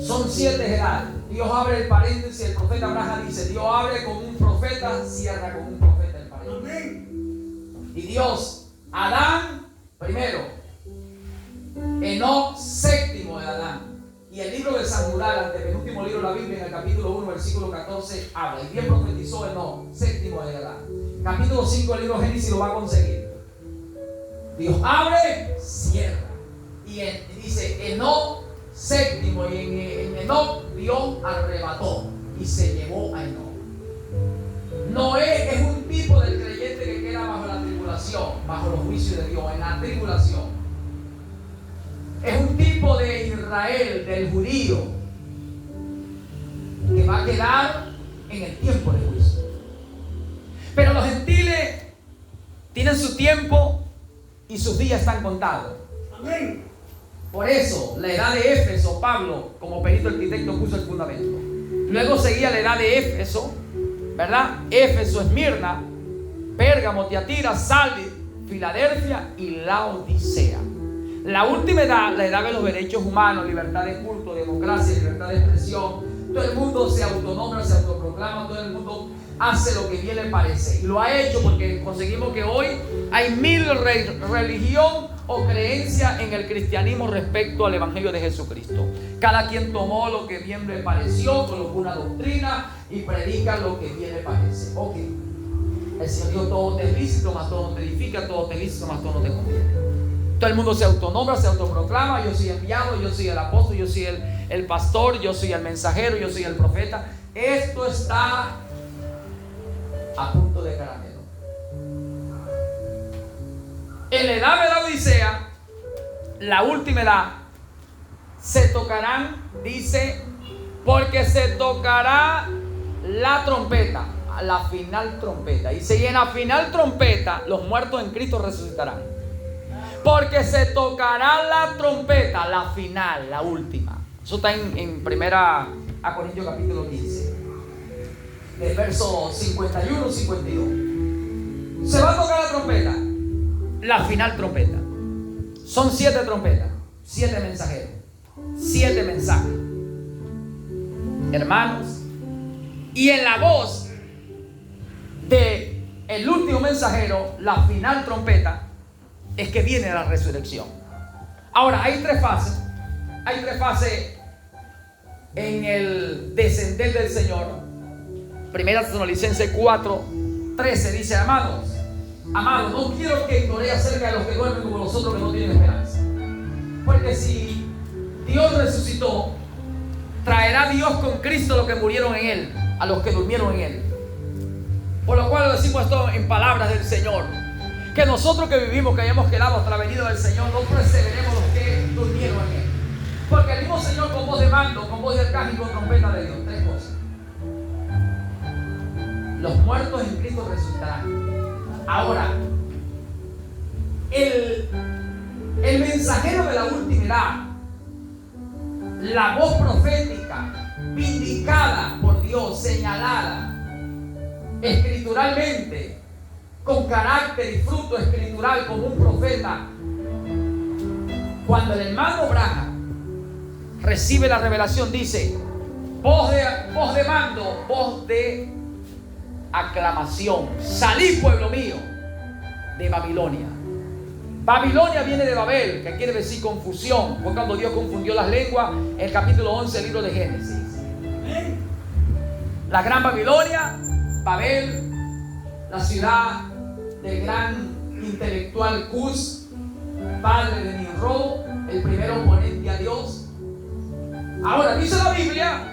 Son 7 edades. Dios abre el paréntesis, el profeta Abraham dice, Dios abre con un profeta, cierra con un profeta el paréntesis. Y Dios, Adán, primero, Enoc, séptimo de Adán. Y el libro de San Judas, el penúltimo libro de la Biblia, en el capítulo 1, versículo 14, habla. Y bien profetizó Enoc, séptimo de Adán. Capítulo 5 del libro de Génesis lo va a conseguir. Dios abre, cierra. Y dice Enoc, séptimo, y en Enoc Dios arrebató y se llevó a Enoc. Noé es un tipo del creyente que queda bajo la tribulación, bajo los juicios de Dios, en la tribulación. Es un tipo de Israel, del judío, que va a quedar en el tiempo de juicio. Pero los gentiles tienen su tiempo y sus días están contados. Amén. Por eso, la edad de Éfeso, Pablo, como perito arquitecto, puso el fundamento. Luego seguía la edad de Éfeso, ¿verdad? Éfeso, Esmirna, Pérgamo, Tiatira, Sardis, Filadelfia y Laodicea. La última edad, la edad de los derechos humanos, libertad de culto, democracia, libertad de expresión. Todo el mundo se autonombra, se autoproclama, todo el mundo hace lo que bien le parece. Y lo ha hecho porque conseguimos que hoy hay 1000 religión o creencia en el cristianismo respecto al evangelio de Jesucristo. Cada quien tomó lo que bien le pareció, colocó una doctrina y predica lo que bien le parece. Ok, el Señor dijo: todo te es lícito, mas todo no te edifica; todo te es lícito, mas todo no te conviene. Todo el mundo se autonombra, se autoproclama: yo soy enviado, yo soy el apóstol, yo soy el pastor, yo soy el mensajero, yo soy el profeta. Esto está a punto de caramelo. En la edad de la Odisea, la última edad, se tocarán, dice, porque se tocará la trompeta, la final trompeta. Dice: y en la final trompeta los muertos en Cristo resucitarán. Porque se tocará la trompeta, la final, la última. Eso está en primera a Corintios capítulo 15, del verso 51-52. Se va a tocar la trompeta, la final trompeta. Son 7 trompetas, 7 mensajeros, 7 mensajes, hermanos. Y en la voz de el último mensajero, la final trompeta, es que viene la resurrección. Ahora, hay 3 fases. Hay 3 fases en el descender del Señor. Primera Tesalonicenses 4:13 dice: amados, no quiero que ignoréis acerca de los que duermen como nosotros, que no tienen esperanza. Porque si Dios resucitó, traerá Dios con Cristo a los que murieron en Él, a los que durmieron en Él. Por lo cual lo decimos esto en palabras del Señor, que nosotros que vivimos, que hayamos quedado hasta la venida del Señor, no perseveremos los que durmieron en Él. Porque el mismo Señor, con voz de mando, con voz de arcángel y con trompeta de Dios, 3 cosas. Los muertos en Cristo resucitarán. Ahora, el mensajero de la última edad, la voz profética, vindicada por Dios, señalada escrituralmente, con carácter y fruto escritural como un profeta. Cuando el hermano Branham recibe la revelación, dice: voz de mando, voz de aclamación. Salid, pueblo mío, de Babilonia. Babilonia viene de Babel, que quiere decir confusión. Fue cuando Dios confundió las lenguas en el capítulo 11 del libro de Génesis. La gran Babilonia, Babel, la ciudad del gran intelectual Cus, padre de Nimrod, el primer oponente a Dios. Ahora dice la Biblia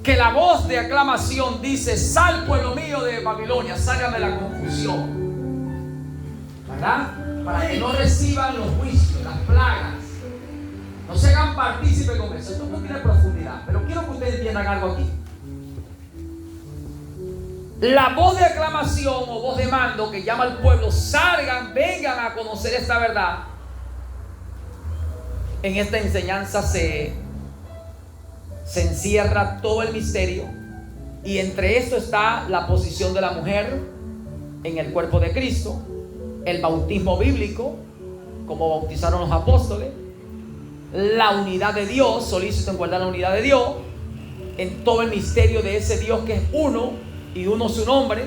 que la voz de aclamación dice: sal, pueblo mío, de Babilonia, salgan de la confusión, ¿verdad? Para que no reciban los juicios, las plagas, no se hagan partícipes con eso. Esto no tiene profundidad, pero quiero que ustedes entiendan algo aquí. La voz de aclamación o voz de mando que llama al pueblo: salgan, vengan a conocer esta verdad. En esta enseñanza se encierra todo el misterio, y entre esto está la posición de la mujer en el cuerpo de Cristo, el bautismo bíblico, como bautizaron los apóstoles, la unidad de Dios, solícito en guardar la unidad de Dios, en todo el misterio de ese Dios que es uno y uno su nombre,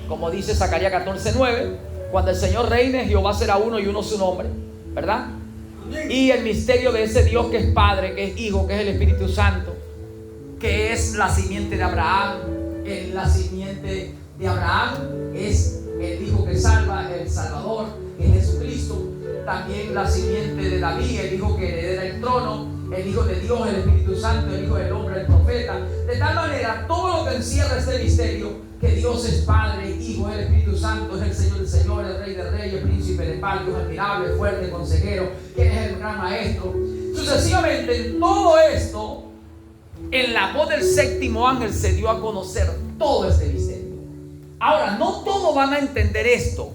como dice Zacarías 14:9, cuando el Señor reine, Jehová será uno y uno su nombre, ¿verdad? Y el misterio de ese Dios que es Padre, que es Hijo, que es el Espíritu Santo, que es la simiente de Abraham. La simiente de Abraham es el Hijo que salva, el Salvador, que es Jesucristo. También la simiente de David, el Hijo que heredera el trono, el Hijo de Dios, el Espíritu Santo, el Hijo del hombre, el profeta. De tal manera, todo lo que encierra este misterio, que Dios es Padre, Hijo, el Espíritu Santo, es el Señor de señores, el Rey de reyes, Príncipe de paz, Dios admirable, fuerte, consejero, quien es el gran maestro. Sucesivamente, en todo esto, en la voz del séptimo ángel se dio a conocer todo este misterio. Ahora, no todos van a entender esto,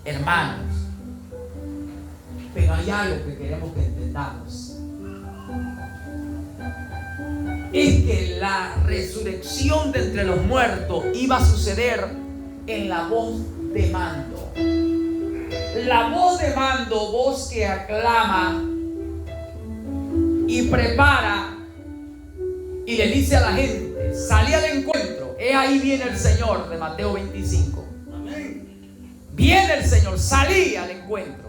hermanos, pero hay algo que queremos que entendamos. Es que la resurrección de entre los muertos iba a suceder en la voz de mando. La voz de mando, voz que aclama y prepara y le dice a la gente: salí al encuentro. Ahí viene el Señor, de Mateo 25. Viene el Señor, salí al encuentro.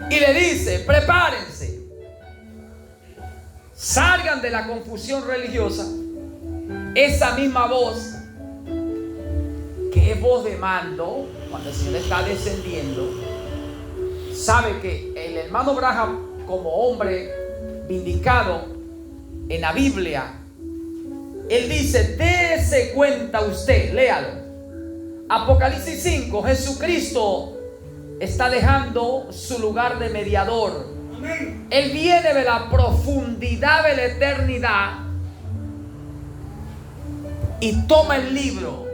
Y le dice: prepárense, salgan de la confusión religiosa. Esa misma voz, que es voz de mando, cuando el Señor está descendiendo, sabe que el hermano Branham, como hombre vindicado en la Biblia, él dice: dése cuenta usted, léalo. Apocalipsis 5, Jesucristo está dejando su lugar de mediador. Amén. Él viene de la profundidad de la eternidad y toma el libro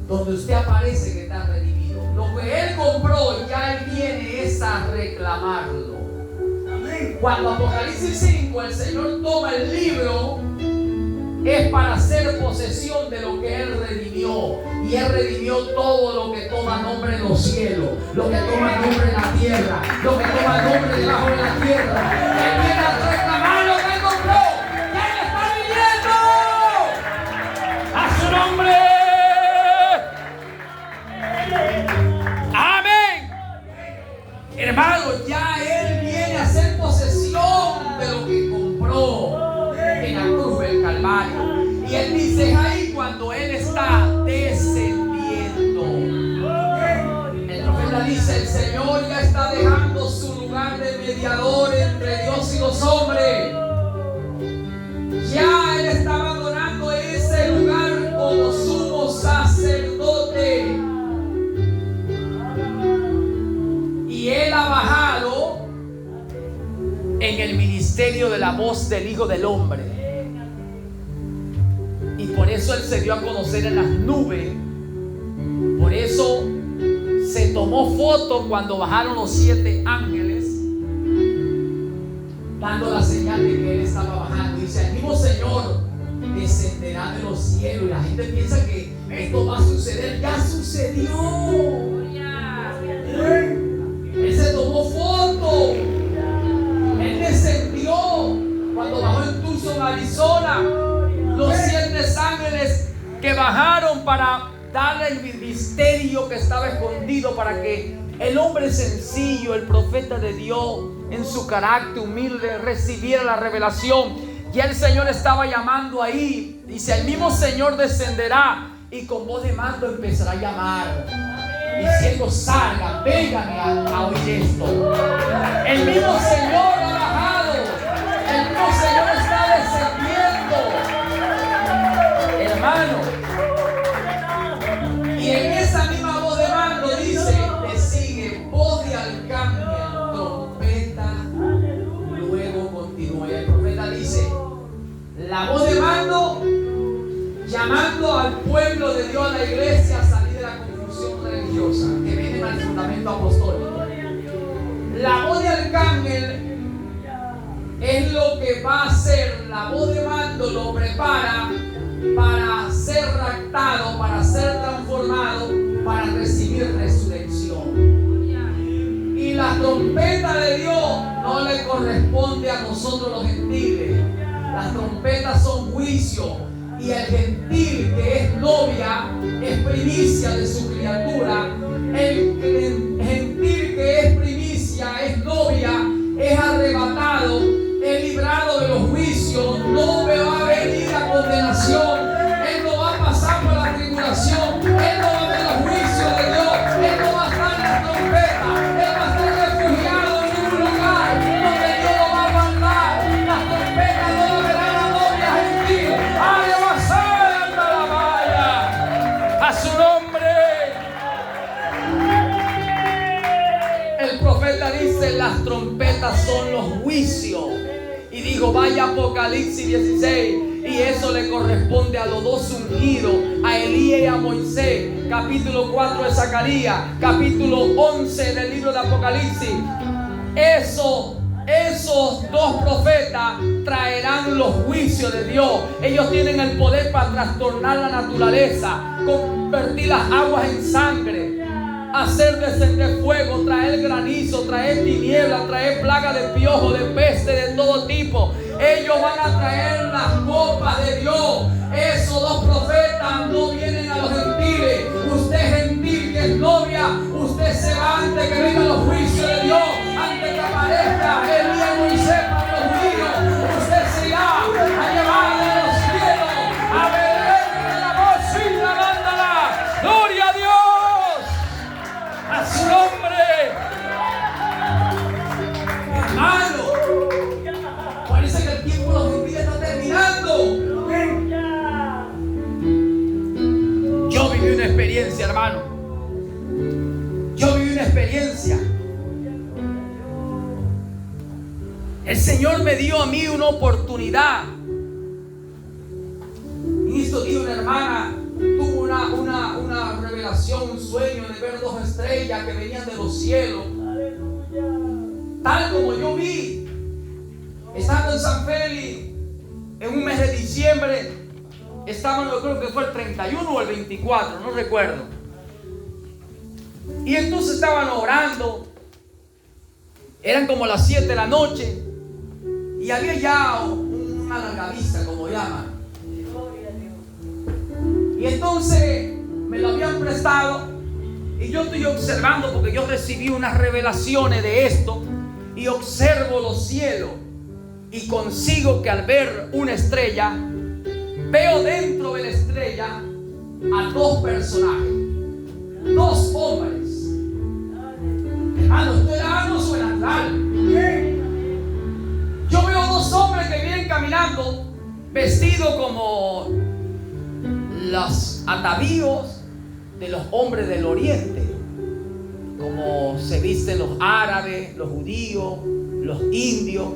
donde usted aparece que está redimido. Lo que él compró, ya él viene es a reclamarlo. Amén. Cuando Apocalipsis 5 el Señor toma el libro, es para hacer posesión de lo que Él redimió. Y Él redimió todo lo que toma nombre en los cielos, lo que toma nombre en la tierra, lo que toma nombre debajo de la tierra. Él viene a reclamar lo que Él compró. Y Él está viviendo a su nombre. Amén. Hermano, ya Él viene a hacer posesión de lo que compró en la cruz del Calvario. Y Él dice ahí cuando Él está descendiendo. El profeta dice: el Señor ya está dejando su lugar de mediador entre Dios y los hombres. Ya Él está abandonando ese lugar como sumo sacerdote. Y Él ha bajado en el ministerio de la voz del Hijo del Hombre. Y por eso Él se dio a conocer en las nubes. Por eso se tomó foto cuando bajaron los 7 ángeles, dando la señal de que Él estaba bajando. Y dice: el mismo Señor descenderá de los cielos. Y la gente piensa que esto va a suceder. Ya sucedió. Él se tomó foto. Él descendió cuando bajó en Tucson, Arizona. Los 7 ángeles que bajaron para darle el misterio que estaba escondido, para que el hombre sencillo, el profeta de Dios, en su carácter humilde, recibiera la revelación. Y el Señor estaba llamando ahí. Dice: el mismo Señor descenderá y con voz de mando empezará a llamar, diciendo: salgan, vengan a oír esto. El mismo Señor ha bajado. El mismo Señor está descendiendo, hermano. Y en esa misma voz de mando dice: le sigue voz de arcángel, trompeta. Luego continúa. Y el profeta dice: la voz de mando llamando al pueblo de Dios, a la iglesia, a salir de la confusión religiosa que viene al fundamento apostólico. La voz de arcángel es lo que va a hacer. La voz de mando lo prepara para ser raptado, para ser transformado, para recibir resurrección. Y la trompeta de Dios no le corresponde a nosotros los gentiles. Las trompetas son juicio. Y el gentil que es novia es primicia de su criatura. El gentil que es primicia, es novia, es arrebatado, es librado de los juicios. No me va a venir la condenación. Él no va a pasar por la tribulación. Él no va a ver los juicios de Dios. Él no va a estar en la trompeta. Él va a estar refugiado en un lugar donde Dios lo va a mandar. Las trompetas no lo verán la novia gentil. A su nombre. El profeta dice: las trompetas son los juicios. Y dijo: vaya Apocalipsis 16. Y eso le corresponde a los 2 ungidos, a Elías y a Moisés. Capítulo 4 de Zacarías, capítulo 11 del libro de Apocalipsis. Esos 2 profetas traerán los juicios de Dios. Ellos tienen el poder para trastornar la naturaleza, convertir las aguas en sangre, hacer descender fuego, traer granizo, traer tinieblas, traer plagas de piojo, de peste, de todo tipo. Ellos van a traer las copas de Dios. Esos 2 profetas no vienen a los gentiles. Usted gentil que es novia, usted se va antes que vengan los juicios de Dios, antes que aparezca Elías y Moisés para los judíos. Usted se irá a llevarle a los cielos, a beber de la voz y la mándala. ¡Gloria a Dios! ¡A su nombre! Hermano, parece que el tiempo de los gentiles está terminando. Yo viví una experiencia, hermano. Yo viví una experiencia. El Señor me dio a mí una oportunidad. En estos días una hermana tuvo una revelación, un sueño de ver 2 estrellas que venían de los cielos. Tal como yo vi. estando en San Félix, en un mes de diciembre, estaban, yo creo que fue el 31 o el 24, no recuerdo. Y entonces estaban orando, eran como las 7 de la noche, y había ya una largavista, como llaman. Y entonces me lo habían prestado, y yo estoy observando, porque yo recibí unas revelaciones de esto, y observo los cielos, y consigo que al ver una estrella, veo dentro de la estrella a dos personajes, dos hombres. Hermano, esto era algo sobrenatural. Yo veo dos hombres que vienen caminando, vestidos como los atavíos de los hombres del oriente, como se visten los árabes, los judíos, los indios.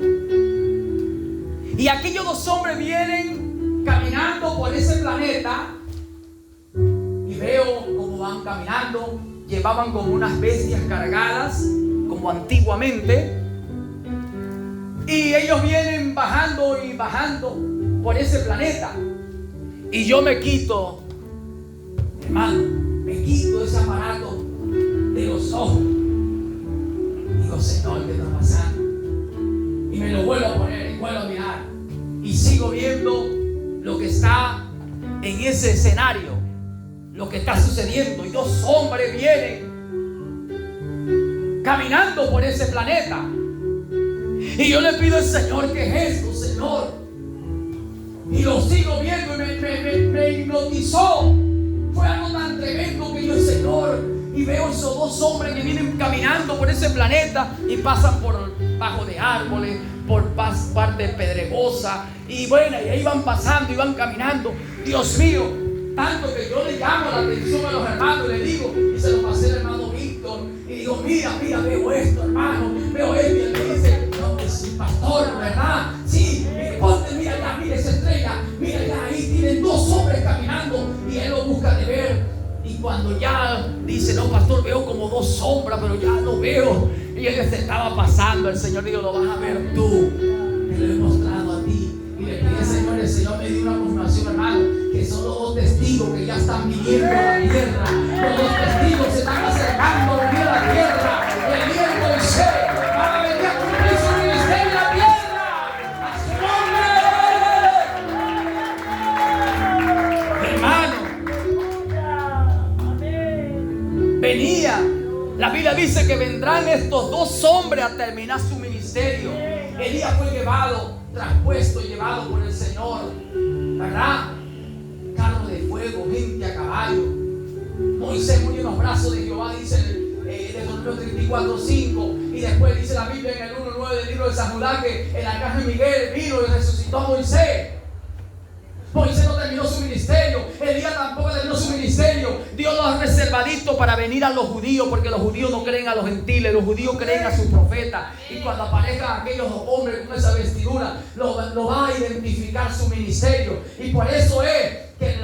Y aquellos dos hombres vienen caminando por ese planeta, y veo cómo van caminando. Llevaban como unas bestias cargadas, como antiguamente, y ellos vienen bajando y bajando por ese planeta. Y yo me quito, hermano, me quito ese aparato de los ojos. Digo, Señor, ¿qué está pasando? Y me lo vuelvo a poner y vuelvo a mirar, y sigo viendo lo que está en ese escenario, lo que está sucediendo. Y dos hombres vienen caminando por ese planeta, y yo le pido al Señor, ¿qué es esto, Señor? Y lo sigo viendo, y me hipnotizó. Fue algo tan tremendo que yo, Señor, y veo esos dos hombres que vienen caminando por ese planeta, y pasan por bajo de árboles, por parte pedregosa, y bueno, y ahí van pasando y van caminando. Dios mío, tanto que yo le llamo la atención a los hermanos, y le digo, y se lo pasé al hermano Víctor, y digo, mira, veo esto, hermano, veo esto. Y él me dice, no, que sí, pastor, ¿verdad? Sí, ponte, mira allá, mira esa estrella, mira allá, ahí tienen dos hombres caminando, y él lo busca de ver. Y cuando ya dice, no, pastor, veo como dos sombras, pero ya no veo, y él se estaba pasando, el Señor dijo, lo vas a ver tú, te lo he mostrado a ti. Y le pedí al Señor, el Señor me dio una confirmación, hermano, que son los dos testigos que ya están viniendo a la tierra. Los dos testigos se están acercando a venir a la tierra. El día de Moisés van a venir a cumplir su ministerio en la tierra. ¡A su nombre! Hermano, venía. La Biblia dice que vendrán estos dos hombres a terminar su ministerio. Elías fue llevado, traspuesto, llevado por el Señor, ¿verdad? Carro de fuego, gente a caballo. Moisés murió en los brazos de Jehová, dice de Deuteronomio 34:5. Y después dice la Biblia en el 1:9 del libro de San Judá que el arcángel Miguel vino y resucitó a Moisés. Moisés no terminó su ministerio, Elías tampoco terminó su ministerio. Dios los ha reservadito para venir a los judíos, porque los judíos no creen a los gentiles, los judíos creen a sus profetas. Y cuando aparezcan aquellos hombres con esa vestidura, lo va a identificar su ministerio. Y por eso es que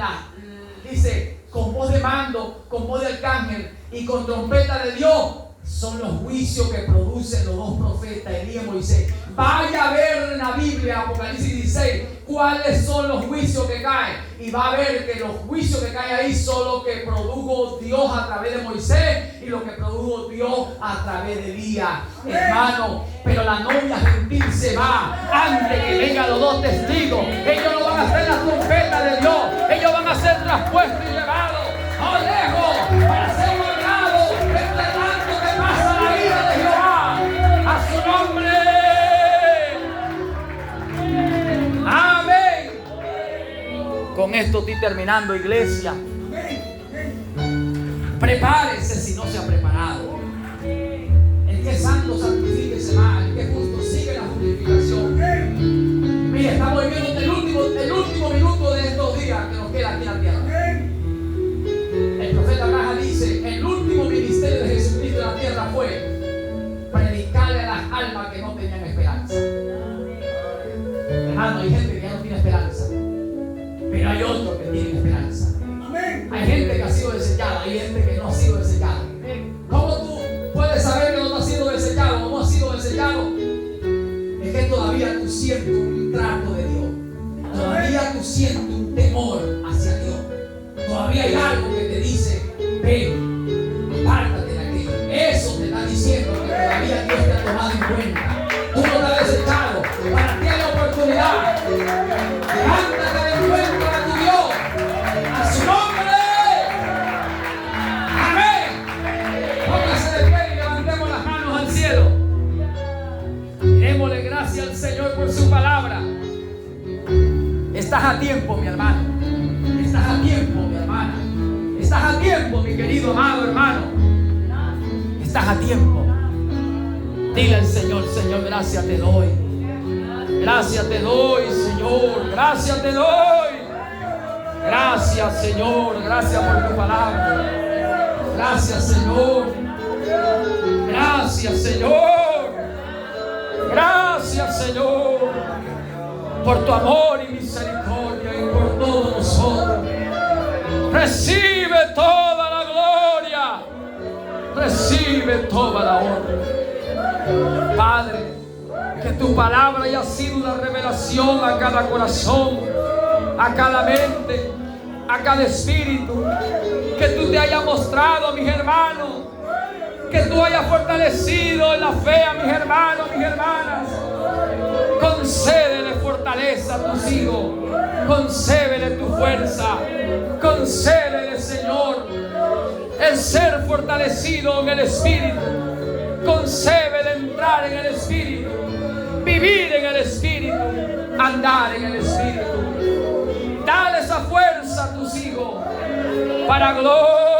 dice, con voz de mando, con voz de arcángel y con trompeta de Dios, son los juicios que producen los dos profetas, Elías y Moisés. Vaya a ver en la Biblia, Apocalipsis 16, cuáles son los juicios que caen. Y va a ver que los juicios que caen ahí son los que produjo Dios a través de Moisés y lo que produjo Dios a través de Elías. Hermano, pero la novia gentil se va antes que vengan los dos testigos. Ellos no van a hacer la trompeta de Dios. Ellos van a ser traspuestos y llevados a lejos para ser guardados entre tanto que pasa la ira de Jehová. A su nombre. Amén. Con esto estoy terminando, iglesia. Prepárese si no se ha preparado. El que es santo, santifíquese más. El que es justo, sigue la justificación. Mira, estamos viviendo el último minuto de estos días que nos queda aquí en la tierra. El profeta Abraham dice, el último ministerio de Jesucristo en la tierra fue predicarle a las almas que no tenían esperanza. Hermano, hay gente que ya no tiene esperanza, pero hay otros que tienen esperanza. Hay gente que ha sido desechada, hay gente que no ha sido desechada. hay algo que te dice, ven, pártate de aquí. Eso te está diciendo que todavía Dios te ha tomado en cuenta. Tú no te has desechado. Para ti hay oportunidad. Levántate de encuentro a tu Dios. A su nombre. Amén. Póngase de pie y levantemos las manos al cielo. Démosle gracias al Señor por su palabra. Estás a tiempo, mi hermano. Estás a tiempo, mi hermana. Estás a tiempo, mi querido amado hermano. Estás a tiempo. Dile al Señor, Señor, gracias te doy. Gracias te doy, Señor. Gracias te doy. Gracias, Señor. Gracias por tu palabra. Gracias, Señor. Gracias, Señor. Gracias, Señor, por tu amor y misericordia y por todos nosotros. Recibe toda la gloria. Recibe toda la honra. Padre, que tu palabra haya sido una revelación a cada corazón, a cada mente, a cada espíritu. Que tú te hayas mostrado a mis hermanos. Que tú hayas fortalecido en la fe a mis hermanos, mis hermanas. Concédele fortaleza a tus hijos. Concédele tu fuerza. Concédele, Señor, el ser fortalecido en el Espíritu. Concédele entrar en el Espíritu. Vivir en el Espíritu. Andar en el Espíritu. Dale esa fuerza a tus hijos. Para gloria